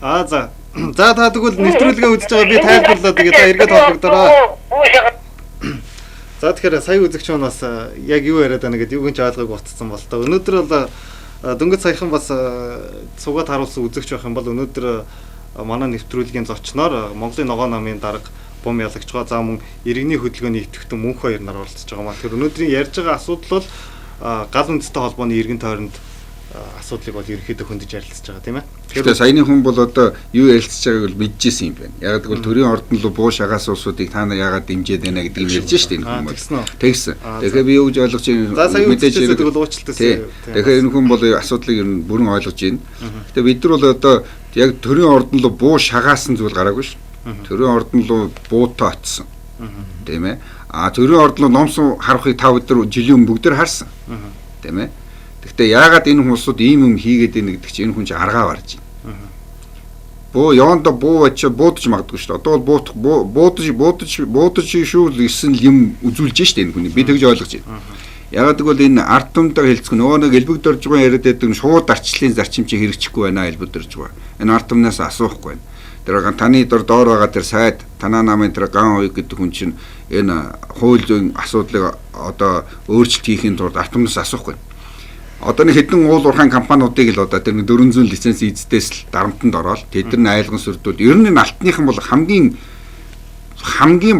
байна? За та тэгвэл нэвтрүүлгээ үзэж байгаа би тайлбарлаа тэгээд та эргээд холбогдороо. За тэгэхээр сая үзэгч маань бас яг юу яриад байна гэдэг юуг нь ч ойлгоогүй болцсон бол та. Өнөөдөр бол дөнгөж саяхан бас цугаад харуулсан үзэгч байх юм бол өнөөдөр манай нэвтрүүлгийн зочноор Монголын ногоо намын дарга бом ялагч байгаа. За мөн иргэний хөдөлгөөний идэвхтэн мөнх хоёр нар оролцож байгаа маа. Тэгэхээр өнөөдрийн ярьж байгаа асуудал бол гал үндэстэй холбооны иргэн тойронд асуудлыг бол ерөнхийдөө хөндөж ярилцж байгаа тийм ээ. Тэгэхээр саяны хүн бол одоо юу ярилцж байгааг бол мэдчихсэн юм байна. Яг гэвэл төрийн ордон руу буу шагаас улсуудыг та нар яагаад дэмжиж байна гэдэг юм ярьж штэ энэ хүн бол. Тэгсэн. Тэгэхээр би юу гэж ойлгож байна мэдээж тэгвэл уучлалтайсэн. Тэгэхээр энэ хүн бол асуудлыг ер нь бүрэн ойлгож байна. Гэтэ бид нар бол одоо яг төрийн ордон руу буу шагаасан зүйл гараагүй ш. Төрийн ордон руу буутай очсон. Тийм ээ. Төрийн ордон руу номсон харахыг та бид нар жилийн бүгд нар харсан. Тийм ээ. Гэхдээ яагаад энэ хүмүүсүүд ийм юм хийгээд байна гэдэг чинь энэ хүн чинь аргаа барж байна. Буу яванда буу очиж буудаж магадгүй шүү дээ. Одоо бол буудаж шүү л гэсэн юм үзүүлж штэ энэ хүний. Би тэгж ойлгож байна. Яагаад гэвэл энэ ард түмдээ хэлцэх нөгөө нэг элбэг дөржгөө яриад байдаг нь шууд арчлалын зарчим чи хэрэгжихгүй байна элбэг дөржгөө. Энэ ард түмнээс асуухгүй байна. Тэр таны дор байгаа тэр сайд танаа намын тэр ган уу гэдэг хүн чинь энэ хууль зүйн асуудлыг одоо өөрчлөлт хийхин тулд ард түмнээс асуухгүй. Одоо нэг хэдэн уул уурхайн компаниудыг л одоо тэр 400 лиценз эздээс л дарамтанд ороод тэд нар айлган сүрдүүд ер нь алтныхан бол хамгийн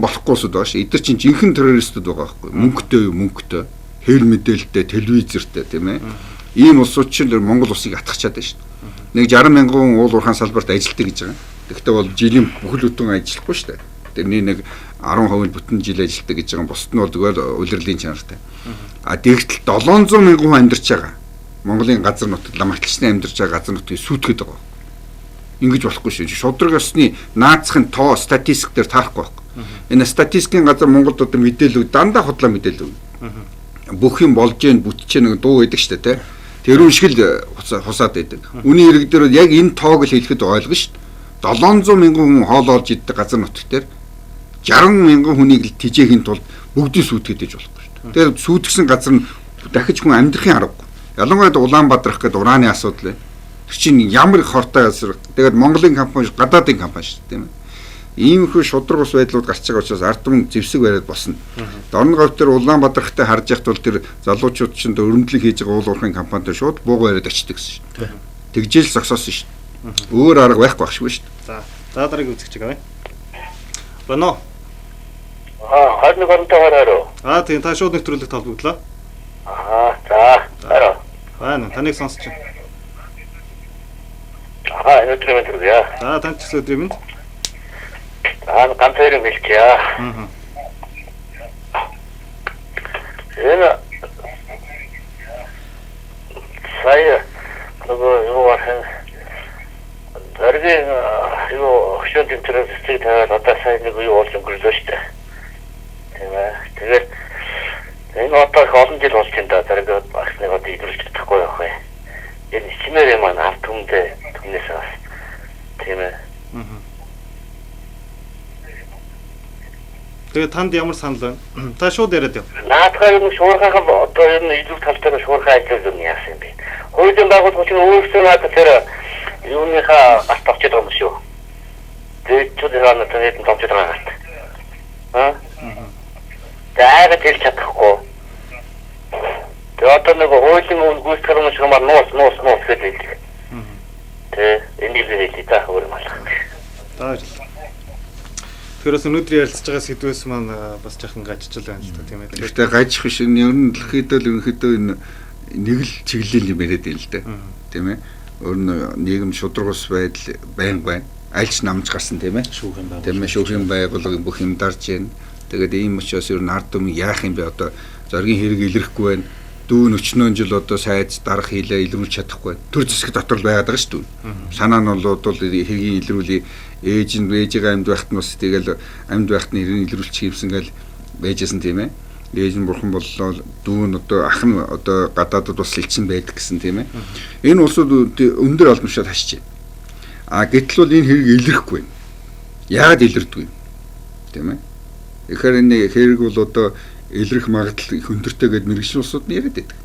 болохгүйсүүд байгаа ш. Эдгээр чинь жинхэнэ террористүүд байгаа байхгүй. Мөнгөтэй хэл мэдээлэлтэй телевизэртэй тийм ээ. Ийм улсууд чинь Монгол улсыг атгахчаад байна ш. Нэг 60 мянган уул уурхайн салбарт ажилтдаг гэж байгаа. Тэгэхдээ бол жилийн бүхэл бүтэн ажиллахгүй ш. Тэрний нэг 10% бүтэн жил ажилладаг гэж байгаа. Бусд нь бол зүгээр улирлын чанартай. Тэгтэл 700 мянган хүн амьдарч байгаа. Монголын газар нутагт ламагчлалчны амьдарч байгаа газар нутгийг сүйтгэхэд байгаа. Ингэж болохгүй шүү. Шудраг ёсны наацхын тоо статистик дээр таарахгүй байхгүй. Энэ статистикийн газар Монголд одоо мэдээлэл дандаа хотлоо мэдээлэл. Бүх юм болж гэн бүтчихэ нэг дуу байдаг шүү дээ, тэ. Тэрүүн шиг л хусаад байдаг. Үний хэрэг дээр яг энэ тоог л хэлэхэд ойлгоно шүү. 700 мянган хүн хоол олж иддэг газар нутагт дээр 60 мянган хүнийг л тижээхийн тулд бүгдийг сүйтгэж дэж болохгүй шүү дээ. Тэр сүйтгэсэн газар нь дахиж хүн амьдрахын аргагүй. Ялангуяа Улаанбаатар гэхэд урааны асуудал байна. Тэр чинь ямар их хортой газар. Тэгээд Монголын компани гадаадын компани шүү дээ, тийм ээ. Иймэрхүү шудраг ус байдлууд гарч байгаа учраас ард түмэн зэвсэг бариад босно. Дорн говь тэр Улаанбаатар хтай харж яхад бол тэр залуучууд чинь өрөмдлөг хийж байгаа уул уурхайн компанид шууд бууга бариад очдөг гэсэн шүү дээ. Тэгжэл зогсоосон шүү дээ. Өөр арга байхгүй багшгүй шүү дээ. За дараагийн үзэгч байгаа. Бано. Харин гонтой хараа. Тийм та шууд нэвтрүүлэгт холбогдлоо. За. Хараа. Байна. Таныг сонсож байна. Өдрөмөдрөө. За тань ч өдрөмөнд. Ганц хоёрын хэлчихье. Энэ сая нөгөө юу Тэргийн юу хөшөө тэмцэрэгцийг тавиад одоо сайн нэг юу болж өнгөрлөө шүү дээ. Тийм ээ. Тэгээд энэ одоо их олон жил болж байна да. Тэргээд багсныг одоо идүүлж чадахгүй байх вэ. Энэ чимээр юм аа түмнээс бас. Тийм ээ. Тэгээд танд ямар санал байна? Та шууд яриад яв. Наадхай юм шуурхайхан одоо ер нь идүүл тал дээр шуурхай ажиллаж юм яасан юм бэ? Хуулийн байгууллагч нь өөрсдөө надад тэр юуныхаа гарт авчиж байгаа юм шүү. Тэгээд чөлөө надад нэг томчод байгаа гарт. Тэгээд хэлж чадахгүй. Тэгээд одоо нэг хуулийн гүйцэтгэх юм шиг маань нуус гэдэг. Энэ л хэлээ та өөр юм алах. Тэрээс өнөөдөр ярилцж байгаа сэдвээс маань бас жоохон гажижл байна л та тийм ээ. Гэхдээ гажих биш энэ ер нь ерөнхийдөө энэ нэг л чиглэл юм яриад байна л да. Тийм ээ. Өөр нийгэм шудраг ус байдал байнга байна. Альч намж гарсан тийм ээ. Тийм ээ. Шүүхийн байгууллагын бүх юм дарж байна. Тэгээд ийм учраас ер нь ард түмэн яах юм бэ одоо зоргийн хэрэг илэрхгүй байна. Дүүн 40 жил одоо сайд дарах хийлээ илрүүлж чадахгүй. Төр зэсэг дотор л байгаад байгаа шүү дээ. Санаа нь бол хэргийн илрүүлээ ээжийн амьд байхад нь бас тэгэл амьд байхад нь хэрэг илрүүлчих юмсан гэл байжсэн тийм ээ. Ээж нь бурхан боллоо дүүн одоо ах нь одоо гадаадд бас элчин байдаг гэсэн тийм ээ. Энэ улсууд өндөр олоншоо ташиж байна. Гэтэл бол энэ хэрэг илэрхгүй байна. Яагаад илэрдэггүй? Тийм ээ. Тэгэхээр энэ хэрэг бол одоо илрэх магадлал их өндөртэй гэд мэрэгжлийн улсууд нь яриад байдаг.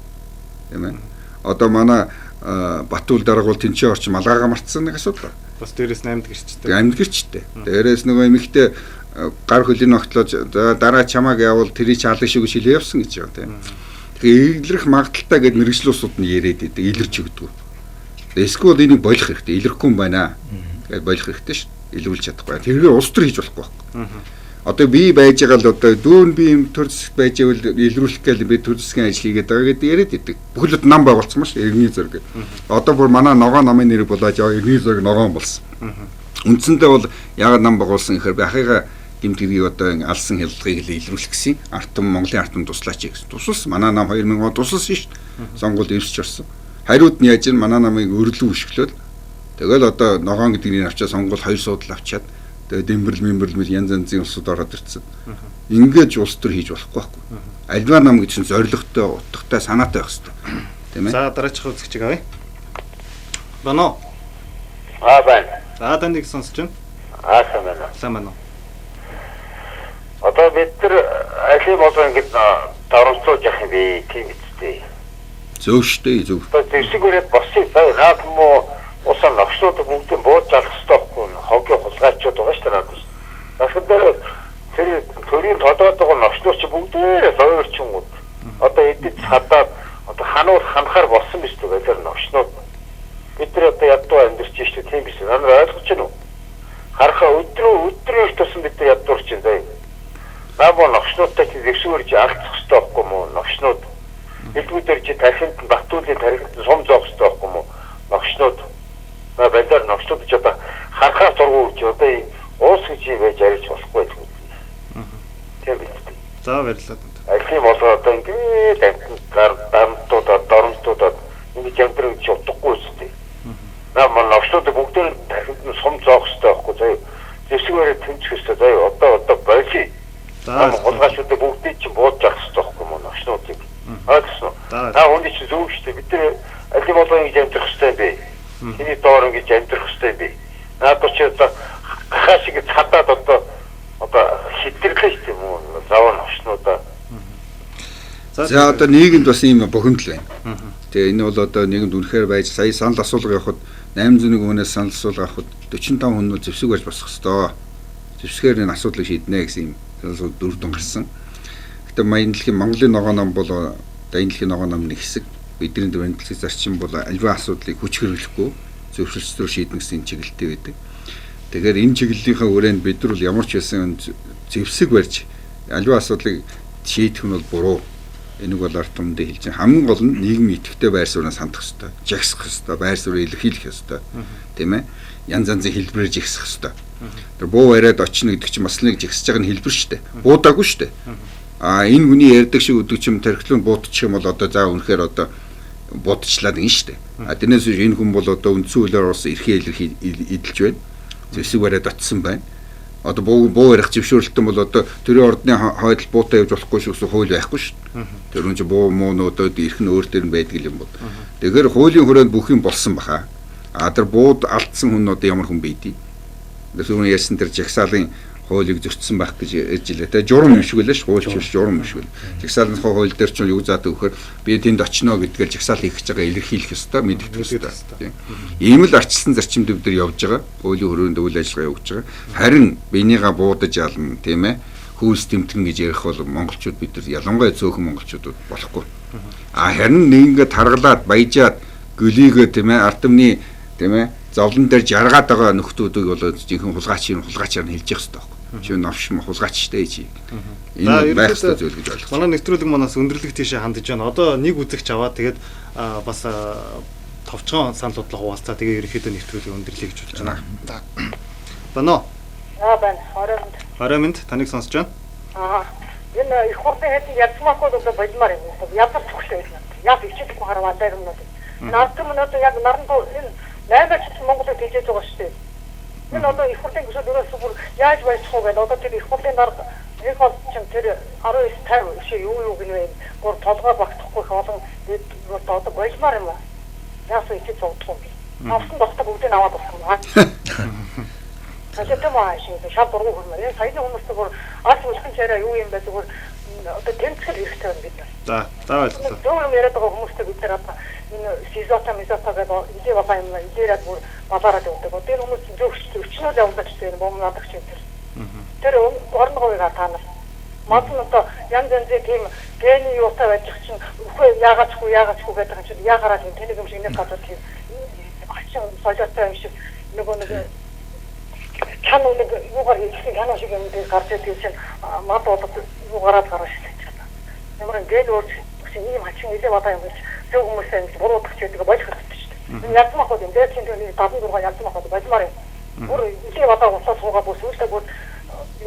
Тийм ээ. Одоо манай Батүл дарга бол тэнцээ орч малгайгаа мартсан нэг асуудал. Бас дээрээс нь амьд гэрчтэй. Амьд гэрчтэй. Дээрээс нөгөө эмэгтэй гар хөлийн огтлож дараа чамааг явал тэрий чаалах шиг шилээ явсан гэж байгаа тийм. Тэгээ илрэх магадaltaй гэд мэрэгжлийн улсууд нь яриад байдаг. Илэрч өгдөг. Эсвэл энийг болох хэрэгтэй. Илрэхгүй юм байна. гэж болох хэрэгтэй шүү. Илрүүлж чадахгүй. Тэргээ улс төр хийж болохгүй байхгүй. Одоо би байж байгаа л одоо дүүн би юм төр засаг байж байвал илрүүлэх гээл би төр засгийн ажил хийгээд байгаа гэдэг яриад идэг. Бүхэл нам байгуулсан маш иргэний зөрг. Одоо бүр манай ногоо намын нэр болоод иргэний зөрг ногоон болсон. Үндсэндээ бол яагаад нам байгуулсан гэхээр би ахыгаа гэмтгийг одоо алсан хялтгыг илрүүлэх гэсэн артам Монголын артам туслаач гэсэн. Тусалсан манай нам 2000 он тусалсан шүү дээ. Сонгуульд ирсч орсон. Хариуд нь яаж манай намыг өрлөө өшгөлөөл тэгэл одоо ногоон гэдгийг авчаад сонгуул 2 суудал авчаад тэгээ дэмбэрл янз янзын улсууд ороод ирсэн. Ингээд улс төр хийж болохгүй байхгүй. Альва нам гэж чинь зоригтой, утгатай, санаатай байх хэрэгтэй. Тийм ээ. За дараачих үзэгчийг авъя. Бано. байна. За тандыг сонсож байна. Сайн байна. Сайн байна уу? Одоо бид нар ажил болоо ингэж даврамжуулж явах юм би тийм үстэй. Зөв штэ зөв. Одоо зэвсгүүрээ босыг бай. Наад мó усан навшнууд бүгд бууж алах хэрэгтэй байхгүй. Хогийн хулгайчуд байгаа шүү дээ надад. Дахин дээр тэр төрийн тодоод байгаа навшнууд чи бүгдээ лоёрчингууд. Одоо эдэд хадаад одоо хануур ханахаар болсон биз дээ тэр навшнууд. Бид нар одоо ядуу амьдэрч шүү дээ тийм биз. Нар ойлгож байна уу? Харахаа өдрөөр тусан бид нар ядуурч юм заа. Набо навшнуудтай зэвсгүүрж алцах хэрэгтэй байхгүй мó навшнууд. Элдвүүдэр чи тархинд батуулын тархинд сум зоох хэрэгтэй байхгүй мó навшнууд. Бэлдэр навшнууд ч одоо харахаа сургуулж одоо уус гэж байж арилж болохгүй юм. Тийм биз дээ. За баярлалаа. Ажлын болоо одоо ингээд дамтуудад дормтуудад ингэж ямдрыг чи утгагүй үстэй. Наа навшнууд бүгдээр тархинд сум зоох хэрэгтэй байхгүй заа. Зэвсгүүрээ тэмцэх хэрэгтэй заа. Одоо болчих. За хулгайчууд бүгдийг чи бууж авах хэрэгтэй байхгүй мөн навшнуудыг. Ойлгосноо. Та үний чи зөв шүү дээ. Бид нар ажил болоо ингэж амжих хэрэгтэй бай. Чиний доор ингэж амжих хэрэгтэй бай. Наадах чи одоо хашиг цадаад одоо хитэрлээ шүү дээ мөн заваа навшнуудаа. За одоо нийгэмд бас ийм бохимдол байна. Тэгээ энэ бол одоо нийгэмд үнэхээр байж сая санал асуулга явахад 801 хүнээс санал асуулга авахад 45 хүн зэвсэг барьж босох ёстой. Зэвсгээр энэ асуудлыг шийднэ гэсэн юм дөрвөн гарсан. Гэтэ Баян дэлхийн Монголын ногоо нам бол Баян дэлхийн ногоо намны хэсэг. Бидний Баян дэлхийн зарчим бол альва асуудлыг хүч хэрэглэхгүй зөвшөөрлөөр шийднэ гэсэн чиглэлтэй байдаг. Тэгэхээр энэ чиглэлийнхаа хүрээнд бид нар бол ямар ч байсан зэвсэг барьж альва асуудлыг шийдэх нь бол буруу. Энийг бол ард түмэндээ хэлж байгаа. Хамгийн гол нь нийгмийн идэвхтэй байр сууриас хандах ёстой. Жагсах ёстой, байр суурийг илэрхийлэх ёстой. Тийм ээ. Янз янзын хэлбэрээр жигсэх ёстой. Тэр буу яриад очно гэдэг чинь бас нэг жигсэж байгаа нь хэлбэр шүү дээ. Буудаагүй шүү дээ. Энэ хүний ярьдаг шиг өдөг чим тархилын буудчих юм бол одоо заа үнэхээр одоо буудчлаад ин шүү дээ. Тэрнээс энэ хүн бол одоо үндсэн хуулиар бас эрхээ эдэлж байна. Зэвсэг бариад очсон байна. Одоо буу ярих зөвшөөрлөлтөн бол одоо төрийн ордны хойдол буутай явж болохгүй шүү гэсэн хууль байхгүй шүү. Тэр үн чи буу муунууд ирэх нь өөр төр нь байдаг юм бол. Тэгэхээр хуулийн хүрээнд бүх юм болсон баха. Тэр бууд алдсан хүн одоо ямар хүн бийдий. Түрүүн ярьсан тэр жагсаалын хуулийг зөрчсөн байх гэж ярьж илээ. Тэ журам юм шиг үлээш хуульч биш журам юм шиг. Жагсаалын хууль дээр ч юу заадаг вөхөр би тэнд очино гэдгээр жагсаал хийх гэж байгаа илэрхийлэх ёстой, мэддэг ёстой. Ийм л арчилсан зарчимд бид нар явж байгаа. Хуулийн хүрээнд үйл ажиллагаа явуулж байгаа. Харин бинийга буудаж ална, тийм ээ. Хүүс тэмтгэн гэж ярих бол монголчууд бид нар ялангуяа цөөхөн монголчуудад болохгүй. Харин нэгээ таргалаад баяжаад гөлийгөө тийм ээ ард түмний тийм ээ зовлон дээр жаргаад байгаа нөхдүүдийг бол жинхэнэ хулгайчаар нь хэлж явах хэрэгтэй байхгүй. Чи новш хулгайч штэ чи. Энэ байх хэрэгтэй зүйл гэж ойлгох. Манай нэвтрүүлэг манаас өндөрлөг тийшээ хандж байна. Одоо нэг үзэгч аваад тэгээд бас товчхон санал бодлого хуваалцаа тэгээд ерөнхийдөө нэвтрүүлэг өндөрлөе гэж бодож байна. Бано. байна. Хоромд таныг сонсож байна. Энэ их хурдан хэдэн ядмаакууд одоо болмаар юм. Ядаж төгшөө юм. Яг ичээдгүй хараа дээр юм уу. Наадтай мөн одоо яг нарандуу энэ 8-аач Монголыг тийжээж байгаа шүү дээ. Энэ одоо их хурдан гэсэн дөрөөс бүр яаж байж хоо гэдэг одоо тэр их хурдан дарга нэг бол чинь тэр 1950 шиг юу гинэ гур толгой багтахгүй олон одоо болмаар юм уу. Яасан ичээд зовдох юм. Авсан доктор бүгдийг аваад болсон юм. Ажитай маш их шал дургу хөрмөр. Саяны хүмүүстэй бүр ард үлхэн царай юу юм бэ зүгээр одоо тэмцэл хэрэгтэй байна бид нар. За ойлголоо. Зөв юм яриад байгаа хүмүүстэй бид нар одоо энэ сизота гэдэг идэ баба юм идэрад бүр базараад өгдөг. Тэр хүмүүс зөвчнөө явуулдаг гэсэн бом надад чинь тэр. Тэр орногоёг таанаас. Мад нь одоо янз янзын тийм гений юутай байж чинь үгүй яагаачгүй гэдэг чинь яагараа тийм тэнэг юм шиг нэг бодож тийм ачин солиотой юм шиг нөгөө нэг чан нэг юугаар хийсэн кино шиг юм дээр гарч ирдэг чинь мад болоод юугаараа гарч ирсэн. Ямар гэл өөрчлөсөн ийм хачин нэлээд бадаа юм гэж зөв хүмүүсээ ингэж буруудах ч гэдэг болох хэрэгтэй шүү дээ. Ядсан ахад юм дээр чинь нэг 76 ядсан ахад бажмаар юм. Бүр нэлээд бадаа уусаа суугаа бүр сүүлдээ бүр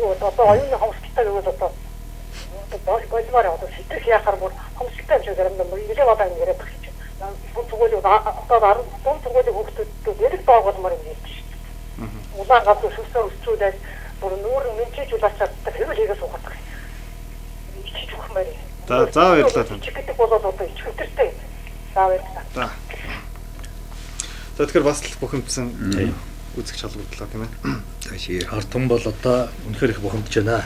юу одоо оюуны хомсдолтой юу одоо бажмаар одоо сэтгэх яхаар бүр хомсдолтой юм шиг заримдаа нэлээд бадаа юм яриад байгаа чинь. Бүр зүгээр одоо 10 сургуулийн хүүхдүүд нэлээд доогоомор юм ярьж шүү дээ. Улаан газар шүсээ өсчүүлээд бүр нүүр мэнчиж улаачаад хэвэл хийгээ суугаад байгаа. Ичиж өгмээр. За баярлалаа тань. Чигтэй болоод одоо ичгүтэртэй. За баярлалаа. За тэгэхээр бас л бухимдсан үзэгч холбогдлоо тийм ээ. Таашаа. Ард түмэн бол одоо үнэхээр их бухимдж байна.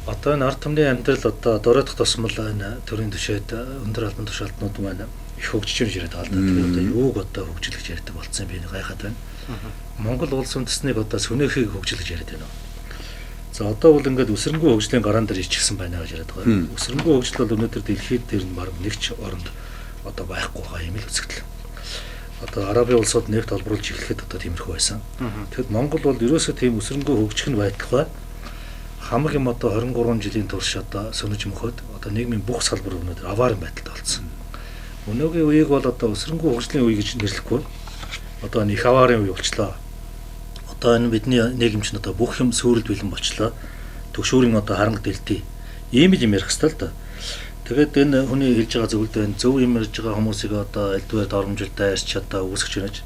Одоо энэ ард түмний амьдрал одоо дөрөвдөх тусмал энэ төрийн түвшээд өндөр албан тушаалтнууд маань их хөгжиж ирээд байгаа л да. Тэгээд одоо юуг одоо хөгжүүлж ярьдаг болсон би нэг гайхаад байна. Монгол улс үндэстнийг одоо сүнэхийг хөгжүүлж яриад байна. За одоо бол ингээд өсрөнгөө хөгжлийн гараан дээр ичгсэн байна гэж яриад байгаа. Өсрөнгөө хөгжил бол өнөөдөр дэлхийд дээр нь баг нэгч оронд одоо байхгүй байгаа юм л үзэгдэл. Одоо Арабын улсууд нефт олборлж эхлэхэд одоо тиймэрхүү байсан. Тэгэхэд Монгол бол ерөөсөө тийм өсрөнгөө хөгжих нь байдаггүй. Хамаг юм одоо 23 жилийн турш одоо сөнөж мөхөд одоо нийгмийн бүх салбар өнөөдөр аваар байдалтай болсон. Өнөөгийн үеийг бол одоо өсрөнгөө хөгжлийн үе гэж нэрлэхгүй. Одоо нэг аваарын үе болчлоо. Одоо энэ бидний нийгэм чинь одоо бүх юм сүрэлд бэлэн болчлоо. Төгшүүрийн одоо харанг дэлтий. Ийм л юм ярих хэрэгтэй л да. Тэгээд энэ хүний хэлж байгаа зөвлөд байна. Зөв юм ярьж байгаа хүмүүсийг одоо элдвээр доромжилтаа ярьж чадаа үүсгэж байна.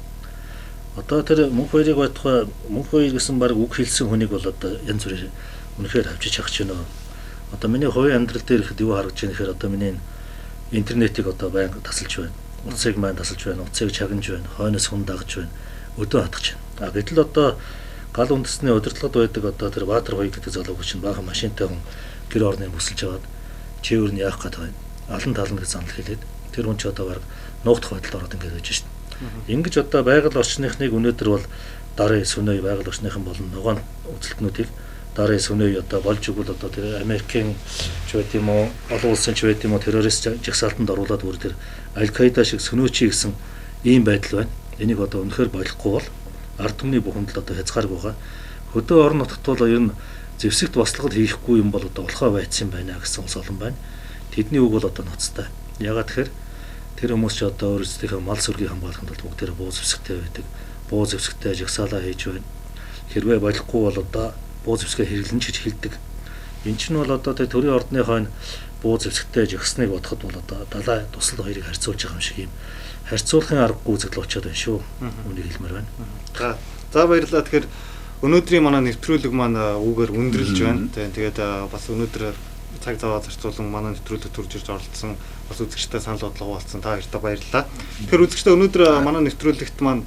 Одоо тэр мөнх хоёрыг байтугай мөнх хоёр гэсэн баг үг хэлсэн хүнийг бол одоо янз бүрээр үнэхээр авчиж чадах ч нөө. Одоо миний хувийн амьдрал дээр ихэд юу харагдаж байна гэхээр одоо миний интернетийг одоо байнга тасалж байна. Утсыг маань тасалж байна. Утсыг чагнаж байна. Хойноос хүн дагаж байна. Өдөө хатгаж байна. Гэтэл одоо гал үндэсний удирдлагад байдаг одоо тэр Баатар хоёр гэдэг залууг чинь баахан машинтай хүн гэр орныг бүсэлж аваад чи юу яах гээд байна. Алан талан гэж занал хэлээд тэр хүн ч одоо баг нуугдах байдалд ороод ингэж байж шин. Ингэж одоо байгаль орчныхныг өнөөдөр бол дарын сүнээ байгаль орчныхан болон ногоон үзэлтнүүдийг дарын сүнээ одоо болж өгвөл одоо тэр Америкийн ч байт юм уу олон улсын ч байт юм уу террорист жагсаалтанд оруулаад бүр тэр Аль-Каида шиг сүнөөчий гэсэн ийм байдал байна. Энийг одоо үнэхээр болохгүй бол ард түмний бухимдал одоо хязгааргүй байгаа. Хөдөө орон нутагт бол ер нь зэвсэгт баслагад хийхгүй юм бол одоо болохоо байцсан байна гэсэн улс олон байна. Тэдний үг бол одоо ноцтой. Ягаад тэгэхээр тэр хүмүүс ч одоо өөрсдийнхөө мал сүргийг хамгаалахын тулд бүгдээрээ буу зэвсэгтэй байдаг. Буу зэвсэгтэй жагсаалаа хийж байна. Хэрвээ болохгүй бол одоо буу зэвсгээ хэрэглэн ч гэж хэлдэг. Энд чинь бол одоо тэр төрийн ордны хойно буу зэвсэгтэй жагсныг бодоход бол одоо далай тусал хоёрыг харьцуулж байгаа юм шиг юм. Харьцуулахын аргагүй үзэгдэл очиод байна шүү. Үнийг хэлмээр байна. За баярлалаа. Тэгэхээр өнөөдрийн манай нэвтрүүлэг маань үгээр өндөрлж байна. Тэгээд бас өнөөдөр цаг зав зарцуулан манай нэвтрүүлэгт төрж ирж оролцсон бас үзэгчтэй санал бодлого болсон. Та хоёртаа баярлалаа. Тэгэхээр үзэгчтэй өнөөдөр манай нэвтрүүлэгт маань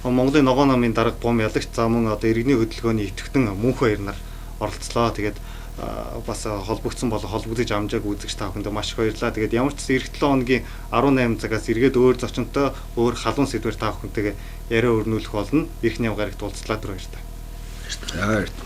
Монголын ногоон намын дарга бом ялагч за мөн одоо иргэний хөдөлгөөний идэвхтэн мөнх хоёр нар оролцлоо. Тэгээд бас холбогдсон болон холбогдож амжааг үзэгч та бүхэнд маш их баярлалаа. Тэгээд ямар ч эх 7 хоногийн 18 цагаас эргээд өөр зочинтой өөр халуун сэдвээр та бүхэнтэйгээ яриа өрнүүлэх болно. Ирэх 8 гарагт уулзлаа түр баярлалаа. За баярлалаа.